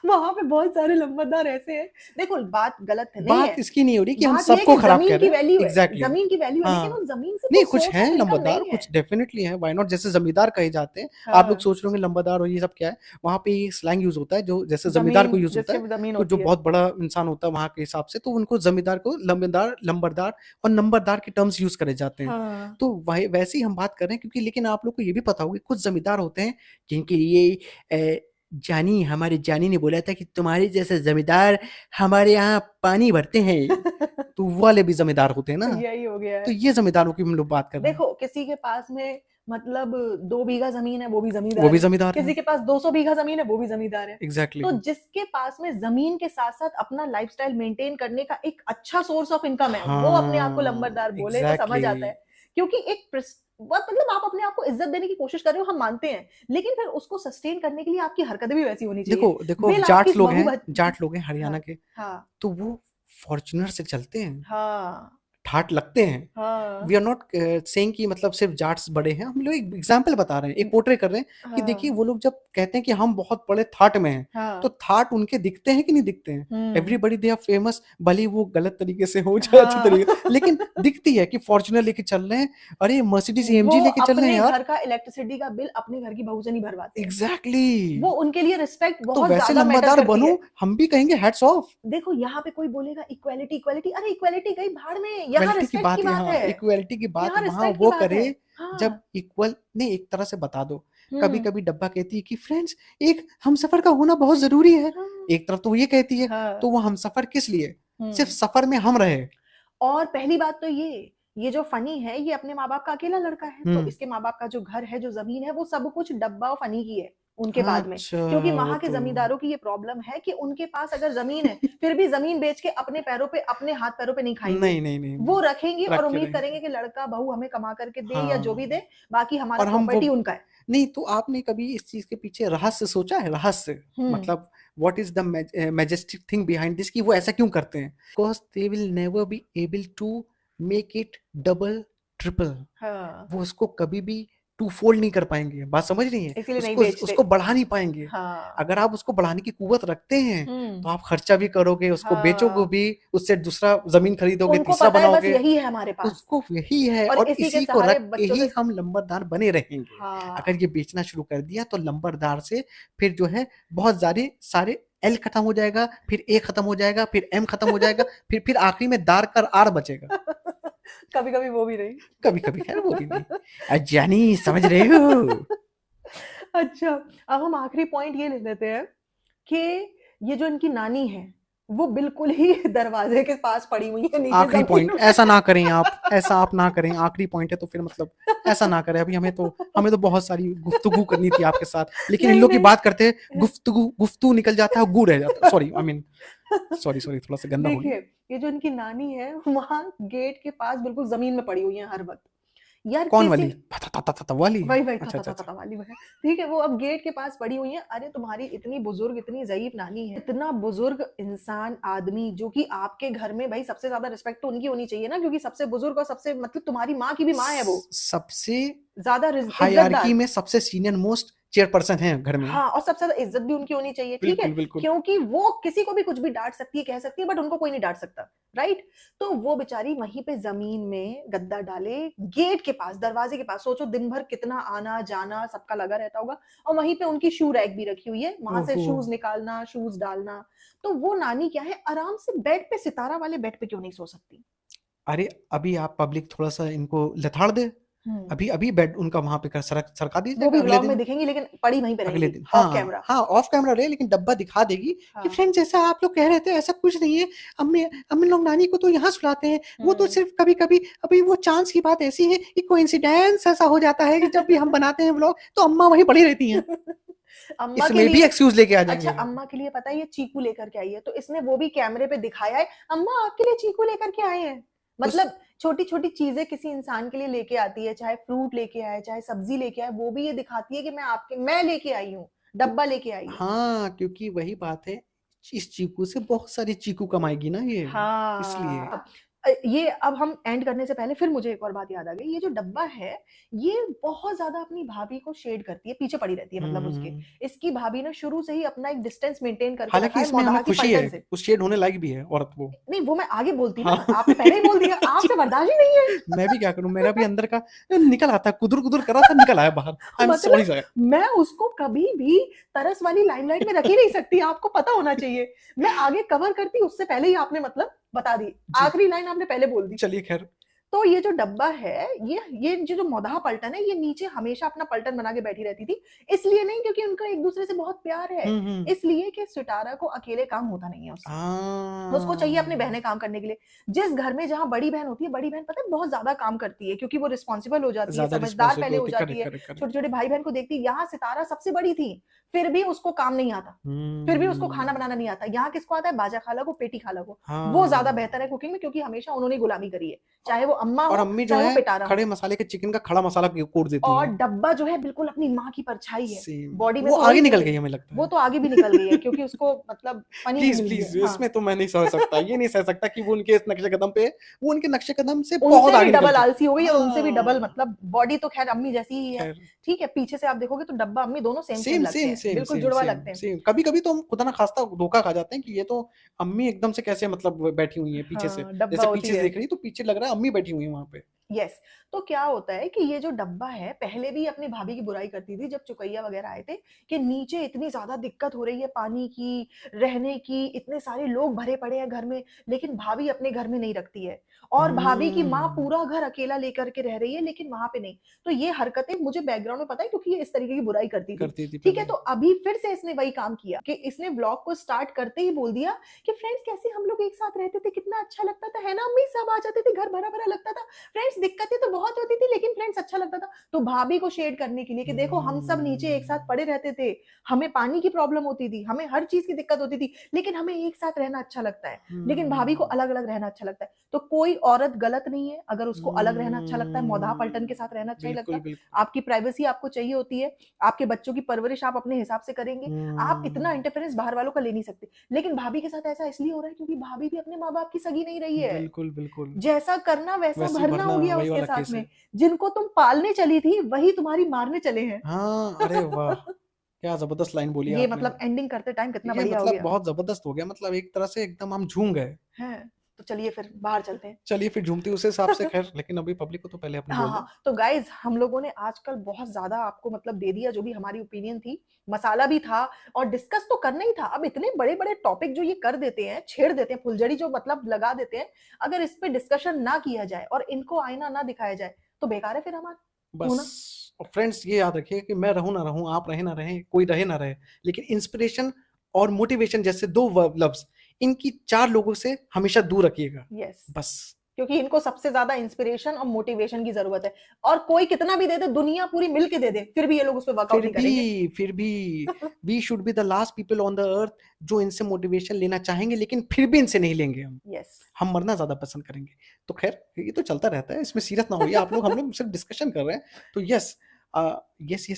S1: वहां पे बहुत सारे लंबरदार ऐसे हैं। देखो बात गलत नहीं
S2: बात
S1: है,
S2: इसकी नहीं हो रही कि हम
S1: बात यह है
S2: सबको
S1: कि
S2: खराब
S1: जमीन
S2: कह
S1: की
S2: रहे हैं,
S1: वैल्यू है,
S2: एग्जैक्टली exactly.
S1: जमीन की वैल्यू है, लेकिन
S2: हाँ।
S1: उस जमीन से
S2: नहीं,
S1: कोई
S2: कुछ
S1: सोर्स
S2: हैं
S1: ऑफ इनकम
S2: लंबरदार,
S1: नहीं है।
S2: कुछ डेफिनेटली हैं, व्हाई नॉट, जैसे जमींदार कहे जाते हैं। आप लोग
S1: हाँ,
S2: सोच रहे होंगे लंबरदार और ये सब क्या है, वहां पे ये स्लैंग यूज होता है जो जैसे जमींदार
S1: जमीन
S2: को यूज होता
S1: जिसके
S2: है।
S1: जमीन
S2: तो जो
S1: होती है।
S2: बहुत बड़ा इंसान होता है वहां के हिसाब से, तो उनको जमींदार को लंबरदार लंबरदार और नंबरदार के टर्म्स यूज करे जाते हैं।
S1: हाँ,
S2: तो वैसे ही हम बात कर रहे हैं, क्योंकि लेकिन आप लोग को ये भी पता होगा कुछ जमींदार होते हैं जिनके लिए जानी, हमारे जानी ने बोला था कि तुम्हारे जैसे जमींदार हमारे यहाँ पानी भरते हैं। तो वो वाले भी जमींदार होते हैं ना।
S1: यही हो गया
S2: तो
S1: है।
S2: ये जमींदारों की हम लोग बात कर रहे हैं।
S1: देखो किसी के पास में मतलब 2 बीघा जमीन है, वो भी
S2: वो
S1: जमींदार
S2: भी
S1: है।
S2: जमींदार
S1: किसी
S2: हैं।
S1: के पास 200 बीघा जमीन है, वो भी जमींदार है।
S2: एग्जैक्टली
S1: तो
S2: exactly.
S1: जिसके पास में जमीन के साथ साथ अपना लाइफस्टाइल मेंटेन करने का एक अच्छा सोर्स ऑफ इनकम है, वो अपने आप को
S2: हाँ
S1: लंबरदार बोले तो समझ आता
S2: एग्जैक्टली।
S1: है। क्योंकि बहुत मतलब आप अपने आप को इज्जत देने की कोशिश कर रहे हो, हम मानते हैं, लेकिन फिर उसको सस्टेन करने के लिए आपकी हरकतें भी वैसी होनी
S2: देखो
S1: चाहिए।
S2: देखो,
S1: बिल आपकी
S2: जाट लोग
S1: बहू
S2: हैं, जाट लोग हैं
S1: हाँ,
S2: हरियाणा के,
S1: हाँ,
S2: तो वो फॉर्च्यूनर से चलते हैं,
S1: हाँ,
S2: ठाट लगते हैं।
S1: हाँ,
S2: वी आर नॉट सेइंग कि मतलब सिर्फ जाट्स बड़े हैं, हम लोग एक एग्जाम्पल बता रहे हैं, एक पोर्ट्रे कर रहे हैं कि देखिए
S1: हाँ,
S2: वो लोग जब कहते हैं कि हम बहुत बड़े थाट में हैं, तो
S1: हाँ,
S2: थाट उनके दिखते हैं कि नहीं दिखते हैं।
S1: हम्म,
S2: एवरीबडी दे आर फेमस, भले ही वो गलत तरीके से हो चाहे अच्छी
S1: हाँ।
S2: तरीके, लेकिन दिखती है कि फॉर्च्यूनर लेके चल रहे हैं, अरे मर्सिडीज
S1: वो
S2: एएमजी लेके चल रहे हैं
S1: अपने
S2: यार।
S1: घर का इलेक्ट्रिसिटी का बिल अपने घर की बहू से नहीं भरवाते हैं।
S2: एग्जैक्टली
S1: वो
S2: exactly.
S1: उनके लिए रिस्पेक्ट
S2: तो
S1: बहुत
S2: वैसे
S1: ज्यादा मैटर
S2: लंबादार
S1: करती
S2: बनो,
S1: है।
S2: हम भी कहेंगे हैट्स ऑफ।
S1: देखो यहाँ पे कोई बोलेगा इक्वालिटी इक्वालिटी, अरे इक्वालिटी गई भाड़ में, यहाँ
S2: इक्वेलिटी की
S1: रिस्पेक्ट की
S2: बात,
S1: बात
S2: यहाँ
S1: है।
S2: इक्वेलिटी की बात
S1: यहाँ
S2: वहां
S1: रिस्पेक्ट की
S2: वो
S1: बात
S2: करे
S1: है।
S2: जब
S1: हाँ,
S2: इक्वल नहीं, एक तरह से बता दो। कभी
S1: हम्म,
S2: कभी डब्बा कहती है कि फ्रेंड्स एक हम सफर का होना बहुत जरूरी है,
S1: हाँ,
S2: एक तरफ तो वो ये कहती है, तो
S1: हाँ,
S2: वो हम सफर किस लिए, सिर्फ
S1: हम्म।
S2: सफर में हम रहे।
S1: और पहली बात तो ये जो फनी है, ये अपने माँ बाप का अकेला लड़का है, तो
S2: हम्म।
S1: इसके माँ बाप का जो घर है, जो जमीन है, वो सब कुछ डब्बा और फनी की है उनके बाद में।
S2: अच्छा,
S1: क्योंकि
S2: वो
S1: वहां के
S2: तो
S1: जमींदारों की ये प्रॉब्लम है कि उनके पास अगर जमीन है, फिर भी जमीन बेच के अपने पैरों पे, अपने हाथ पैरों पे नहीं खाएंगे।
S2: नहीं नहीं नहीं
S1: वो
S2: नहीं,
S1: रखेंगे और
S2: रख के
S1: उम्मीद करेंगे
S2: रहेंगे।
S1: कि लड़का बहू हमें कमा करके दे या जो भी
S2: हाँ,
S1: दे, बाकी हमारा
S2: और हम वो
S1: प्रॉपर्टी उनका है।
S2: नहीं, तो आपने कभी इस चीज के पीछे रहस्य सोचा है, रहस्य
S1: हम्म,
S2: मतलब what is the majestic thing behind this, कि वो ऐसा क्यों करते हैं, because they will never be able to make it double triple.
S1: हाँ,
S2: वो उसको कभी भी टू फोल्ड नहीं कर पाएंगे, बात समझ रही हैं,
S1: इसीलिए नहीं
S2: उसको
S1: बेचते।
S2: उसको बढ़ा नहीं पाएंगे।
S1: हाँ।
S2: अगर आप उसको बढ़ाने की कुवत रखते हैं तो
S1: हम्म।
S2: आप खर्चा भी करोगे, उसको बेचोगे
S1: हाँ,
S2: भी, उससे दूसरा जमीन खरीदोगे,
S1: उनको
S2: तीसरा
S1: पता है बस
S2: बनाओगे,
S1: यही है हमारे पास,
S2: उसको यही है,
S1: और
S2: और
S1: इसी के
S2: इसी को
S1: सहारे
S2: रख के
S1: बच्चों
S2: ही
S1: के।
S2: हम लंबरदार बने रहेंगे। अगर
S1: हाँ।
S2: ये बेचना शुरू कर दिया तो लंबरदार से फिर जो है बहुत सारे एल खत्म हो जाएगा, फिर ए खत्म हो जाएगा, फिर एम खत्म हो जाएगा, फिर आखिरी में दार कर आर बचेगा।
S1: कभी कभी वो भी नहीं।
S2: कभी कभी खैर वो भी नहीं। जानी समझ रहे हो?
S1: अच्छा, अब हम आखिरी पॉइंट ये ले लेते हैं कि ये जो इनकी नानी है वो बिल्कुल ही दरवाजे के पास पड़ी हुई है नीचे
S2: आखिरी
S1: जमीन
S2: पॉइंट
S1: में।
S2: ऐसा ना करें आप, ऐसा आप ना करें, आखिरी पॉइंट है तो फिर मतलब ऐसा ना करें। अभी हमें तो बहुत सारी गुफ्तगू करनी थी आपके साथ, लेकिन इन
S1: नहीं
S2: लोग की
S1: नहीं।
S2: बात करते गुफ्तगू निकल जाता है, गू रह जाता है। सॉरी, आई मीन सॉरी, थोड़ा सा गंदा हो गया।
S1: देखिए, ये जो इनकी नानी है वहां गेट के पास बिल्कुल जमीन में पड़ी हुई है हर वक्त। यार
S2: कौन
S1: किसी,
S2: वाली? था वाली?
S1: वही
S2: अच्छा अच्छा अच्छा।
S1: था वाली वह। ठीक है, वो अब गेट के पास पड़ी हुई है। अरे तुम्हारी इतनी बुजुर्ग, इतनी ज़ईफ नानी है, इतना बुजुर्ग इंसान, आदमी, जो कि आपके घर में भाई सबसे ज्यादा रिस्पेक्ट तो उनकी होनी चाहिए ना, क्योंकि सबसे बुजुर्ग और सबसे मतलब तुम्हारी माँ की भी माँ है वो,
S2: सबसे
S1: ज्यादा
S2: हायरार्की
S1: इज्जतदार।
S2: में सबसे सीनियर मोस्ट चेयरपर्सन है घर में।
S1: हाँ, और सबसे ज्यादा इज्जत भी उनकी होनी चाहिए, ठीक है,
S2: बिल्कुल बिल्कुल।
S1: क्योंकि वो किसी को भी कुछ भी डांट सकती है, कह सकती है, बट उनको कोई नहीं डांट सकता, राइट। तो वो बेचारी वहीं पे जमीन में गद्दा डाले, गेट के पास, दरवाजे के पास, सोचो दिन भर कितना आना जाना सबका लगा रहता होगा, और वहीं पे उनकी शू रैक भी रखी हुई है, वहां से
S2: ओहो।
S1: शूज निकालना, शूज डालना। तो वो नानी क्या है, आराम से बेड पे, सितारा वाले बेड पे क्यों नहीं सो सकती।
S2: अरे अभी आप पब्लिक थोड़ा सा इनको लथाड़ दे,
S1: हम्म।
S2: अभी अभी बेड उनका वहां पे सरका
S1: वो
S2: दीजिएगा
S1: भी
S2: अगले
S1: व्लॉग में
S2: दिन।
S1: दिखेंगी, लेकिन पड़ी वहीं पे
S2: अगले
S1: रहेंगी
S2: दिन
S1: ऑफ
S2: हाँ
S1: कैमरा।
S2: हाँ, ऑफ कैमरा रहे, लेकिन डब्बा दिखा देगी कि
S1: हाँ।
S2: फ्रेंड जैसा आप लोग कह रहे थे ऐसा कुछ नहीं है, अम्मी अम्मी लोग नानी को तो यहाँ सुलाते हैं, वो तो सिर्फ कभी कभी, अभी वो चांस की बात ऐसी है कि कोइंसिडेंस ऐसा हो जाता है कि जब भी हम बनाते हैं व्लॉग तो अम्मा वहीं पड़ी रहती हैं।
S1: अम्मा के
S2: इसमें भी
S1: लिए,
S2: एक्सक्यूज लेके आ
S1: अच्छा
S2: जाएंगे।
S1: अम्मा के लिए पता है ये चीकू लेकर के आई है, तो इसने वो भी कैमरे पे दिखाया है, अम्मा आपके लिए चीकू लेकर के आए हैं।
S2: उस
S1: मतलब छोटी छोटी चीजें किसी इंसान के लिए लेके आती है, चाहे फ्रूट लेके आए, चाहे सब्जी लेके आए, वो भी ये दिखाती है कि मैं लेके आई हूँ, डब्बा लेके आई हूँ।
S2: हाँ, क्योंकि वही बात है, इस चीकू से बहुत सारी चीकू कमाएगी ना ये, इसलिए।
S1: हाँ। ये अब हम एंड करने से पहले फिर मुझे एक और बात याद आ गई, ये जो डब्बा है ये बहुत ज्यादा अपनी भाभी को शेड करती है, पीछे पड़ी रहती है, मतलब उसके,
S2: हम्म।
S1: इसकी भाभी ने शुरू से ही अपना एक डिस्टेंस मेंटेन करके रखा
S2: हालांकि
S1: है
S2: इसमें हमें
S1: मौदाह की
S2: खुशी
S1: पलटन
S2: है,
S1: से।
S2: उस शेड होने लायक भी है औरत वो।
S1: नहीं वो मैं आगे बोलती ना,
S2: हाँ।
S1: आपने पहले ही बोल दिया, आपसे बर्दाश्त ही नहीं है।
S2: मैं भी क्या करूं, मेरा भी अंदर का निकल आता है, कुदुर कुदुर कर रहा था, निकल आया बाहर। आई एम सॉरी
S1: मतलब
S2: सर।
S1: मैं उसको कभी भी तरस वाली लाइमलाइट में रख ही नहीं सकती, आपको पता होना चाहिए। मैं आगे कवर करती उससे पहले ही आपने मतलब बता दी,
S2: जी,
S1: आखिरी लाइन आपने पहले बोल दी।
S2: चलिए खैर।
S1: तो ये जो डब्बा है, ये जो मौदाह पलटन है, ये नीचे हमेशा अपना पलटन बना के बैठी रहती थी, इसलिए नहीं क्योंकि उनका एक दूसरे से बहुत प्यार है,
S2: हम्म।
S1: इसलिए कि सितारा को अकेले काम होता नहीं है उससे, उसको चाहिए अपनी
S2: हाँ,
S1: बहनें काम करने के लिए। जिस घर में जहां बड़ी बहन होती है, बड़ी बहन पता है बहुत ज्यादा काम करती है, क्योंकि वो रिस्पॉन्सिबल हो जाती है,
S2: ज्यादा
S1: समझदार
S2: रिस्पॉन्सिबल
S1: पहले हो
S2: होती,
S1: जाती
S2: करेक्ट
S1: है,
S2: करेक्ट करेक्ट।
S1: छोटे छोटे भाई बहन को देखती है। यहाँ सितारा सबसे बड़ी थी, फिर भी उसको काम नहीं आता, फिर भी उसको खाना
S2: हम्म।
S1: बनाना नहीं आता। यहाँ किसको आता है, बाजा खाला को, पेटी खाला को, वो ज्यादा
S2: हाँ,
S1: बेहतर है कुकिंग में, क्योंकि हमेशा उन्होंने गुलामी करी है, चाहे वो अम्मा
S2: और
S1: हो
S2: अम्मी जो
S1: चाहे वो
S2: है
S1: पिटारा हो।
S2: खड़े मसाले के चिकन का खड़ा मसाला कूट देती
S1: और
S2: हैं।
S1: डब्बा जो है बिल्कुल अपनी माँ की परछाई है,
S2: सेम।
S1: बॉडी में
S2: वो
S1: तो
S2: आगे
S1: वही
S2: निकल
S1: लेकिन
S2: गई हमें लगता
S1: वो
S2: है।
S1: तो आगे भी निकल गई है, क्योंकि उसको मतलब फनी भी
S2: प्लीज
S1: मिल
S2: प्लीज,
S1: गया। हाँ,
S2: इसमें तो मैं नहीं सह सकता, ये नहीं सह सकता कि वो उनके इस नक्शे कदम पे, वो उनके नक्शे कदम से बहुत
S1: उनसे भी
S2: आगे निकल
S1: डबल
S2: चुकी।
S1: आलसी हो गई, और उनसे भी डबल
S2: हाँ,
S1: मतलब बॉडी तो खैर अम्मी जैसी ही है।
S2: खैर।
S1: ठीक है, पीछे से आप देखोगे तो डब्बा अम्मी दोनों सेम सेम
S2: सेम
S1: लगते
S2: सेम
S1: हैं,
S2: सेम
S1: बिल्कुल
S2: सेम
S1: जुड़वा
S2: सेम
S1: लगते हैं।
S2: सेम, कभी कभी तो हम खुदा ना खास्ता धोखा खा जाते हैं कि ये तो अम्मी एकदम से कैसे मतलब बैठी हुई है पीछे से,
S1: हाँ, डब्बा
S2: जैसे
S1: होती
S2: पीछे से
S1: है।
S2: देख रही है तो पीछे लग रहा है अम्मी बैठी हुई है वहां पे।
S1: यस। तो क्या होता है कि ये जो डब्बा है पहले भी अपनी भाभी की बुराई करती थी, जब चुकैया वगैरह आए थे, कि नीचे इतनी ज्यादा दिक्कत हो रही है पानी की, रहने की, इतने सारे लोग भरे पड़े हैं घर में, लेकिन भाभी अपने घर में नहीं रखती है, और भाभी की माँ
S2: हम्म।
S1: पूरा घर अकेला लेकर के रह रही है, लेकिन वहां पे नहीं। तो ये हरकतें मुझे बैकग्राउंड में पता है, क्योंकि ये इस तरीके की बुराई करती थी।
S2: करती थी
S1: ठीक है,
S2: पहले।
S1: तो अभी फिर से इसने वही काम किया कि इसने ब्लॉग को स्टार्ट करते ही बोल दिया कि फ्रेंड्स कैसे हम लोग एक साथ रहते थे, कितना अच्छा लगता था, है ना अम्मी, सब आ जाते थे, घर भरा भरा लगता था, फ्रेंड्स दिक्कतें तो बहुत होती थी लेकिन फ्रेंड्स अच्छा लगता था। तो भाभी को शेड करने के लिए कि देखो हम सब नीचे एक साथ पड़े रहते थे, हमें पानी की प्रॉब्लम होती थी, हमें हर चीज की दिक्कत होती थी, लेकिन हमें एक साथ रहना अच्छा लगता है, लेकिन भाभी को अलग अलग रहना अच्छा लगता है। तो कोई औरत गलत नहीं है अगर उसको अलग रहना अच्छा लगता है, मौधा पलटन के साथ रहना अच्छा ही लगता
S2: बिल्कुल
S1: है।
S2: बिल्कुल।
S1: आपकी प्राइवेसी आपको चाहिए होती है, आपके बच्चों की परवरिश आप अपने हिसाब से करेंगे, आप इतना इंटरफेरेंस बाहर वालों का ले नहीं सकते। लेकिन भाभी के साथ ऐसा इसलिए हो रहा है क्योंकि भाभी भी अपने माँ बाप की सगी नहीं रही है,
S2: बिल्कुल बिल्कुल।
S1: जैसा करना वैसा
S2: वैसे ही
S1: भरना
S2: भरना,
S1: हो गया
S2: वही
S1: उसके
S2: वाला
S1: साथ
S2: केस
S1: में।
S2: है।
S1: जिनको तुम पालने चली थी वही तुम्हारी मारने चले हैं।
S2: हाँ, अरे वाह! क्या ज़बरदस्त लाइन बोली
S1: ये
S2: आपने।
S1: मतलब एंडिंग करते टाइम कितना
S2: ये
S1: बढ़िया हो
S2: मतलब
S1: गया।
S2: बहुत ज़बरदस्त हो गया, मतलब एक तरह से एकदम हम झूम गए।
S1: हैं? तो चलिए फिर बाहर चलते हैं।
S2: चलिए फिर झूमते उस हिसाब से खैर, लेकिन अभी पब्लिक को तो पहले अपनी
S1: हाँ,
S2: बोल दें।
S1: हाँ। तो गाइज़ हम लोगों ने आजकल बहुत ज़्यादा आपको मतलब दे दिया जो भी हमारी ओपिनियन थी, मसाला भी था और डिस्कस तो करना ही था। अब इतने बड़े-बड़े टॉपिक जो ये कर देते हैं, छेड़ देते हैं, फुलझड़ी जो मतलब लगा देते हैं, अगर इस पे डिस्कशन ना किया जाए और इनको आईना ना दिखाया जाए, तो बेकार है फिर हमारा
S2: बस
S1: होना।
S2: और फ्रेंड्स ये याद रखिए कि मैं रहूँ ना रहूँ, आप रहें ना रहें, कोई रहे ना रहे, लेकिन इंस्पिरेशन और मोटिवेशन जैसे 2 लफ्ज़ इनकी 4 लोगों से हमेशा दूर रखिएगा।
S1: यस।
S2: बस।
S1: क्योंकि इनको सबसे ज़्यादा इंस्पिरेशन और मोटिवेशन की ज़रूरत है और कोई कितना भी दे दे, दुनिया पूरी मिल के दे दे, फिर भी ये लोग उस पे वर्कआउट नहीं करेंगे।
S2: फिर भी we should be the last people on the earth जो इनसे मोटिवेशन लेना चाहेंगे, लेकिन फिर भी इनसे नहीं लेंगे हम।
S1: यस।
S2: हम मरना ज़्यादा पसंद करेंगे। तो ख़ैर ये तो चलता रहता है, इसमें सीरियस ना होइए आप लोग, हम लोग सिर्फ़ डिस्कशन कर रहे हैं। तो यस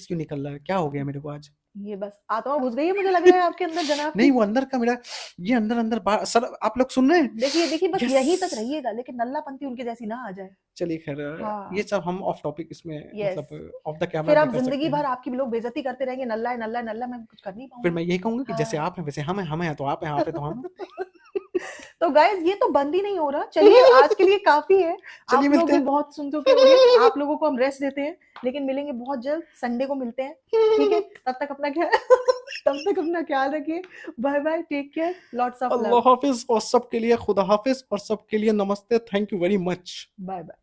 S2: क्यों निकल रहा है? क्या हो गया मेरे को आज?
S1: ये बस आत्मा घुस गई है मुझे लग रहा है आपके अंदर जनाब
S2: नहीं
S1: की।
S2: वो अंदर का मेरा ये अंदर-अंदर बा सर आप लोग सुन रहे हैं?
S1: देखिए, देखिए बस
S2: यस!
S1: यहीं तक रहिएगा लेकिन नल्लापंती उनके जैसी ना आ जाए।
S2: चलिए ख़ैर ये
S1: हाँ,
S2: सब हम ऑफ टॉपिक इसमें
S1: यस।
S2: मतलब ऑफ द कैमरा
S1: फिर
S2: नहीं
S1: आप
S2: कर सकते
S1: ज़िंदगी भर
S2: हैं।
S1: आपकी लोग बेइज़्ज़ती करते रहेंगे, नल्ला है, नल्ला है, नल्ला है, मैं कुछ कर नहीं
S2: फिर
S1: पाऊँगा।
S2: मैं यही कहूँगा कि जैसे
S1: हाँ।
S2: आप हैं वैसे हम हैं तो आप हैं तो हम हैं।
S1: तो गाइज़ ये तो बंद ही नहीं हो रहा। चलिए आज के लिए काफ़ी है।
S2: चलिए
S1: आप लोग
S2: मिलते
S1: भी
S2: हैं।
S1: बहुत सुन चुके होंगे। आप लोगों को हम रेस्ट देते हैं, लेकिन मिलेंगे बहुत जल्द, संडे को मिलते हैं। ठीक है? तब तक अपना ख्या तब तक अपना ख्याल रखिए। Bye bye, take care, lots of
S2: Allah
S1: love.
S2: हाफ़िज़ और सबके लिए खुदा हाफ़िज़ और सबके लिए नमस्ते, thank you very much.
S1: Bye-bye.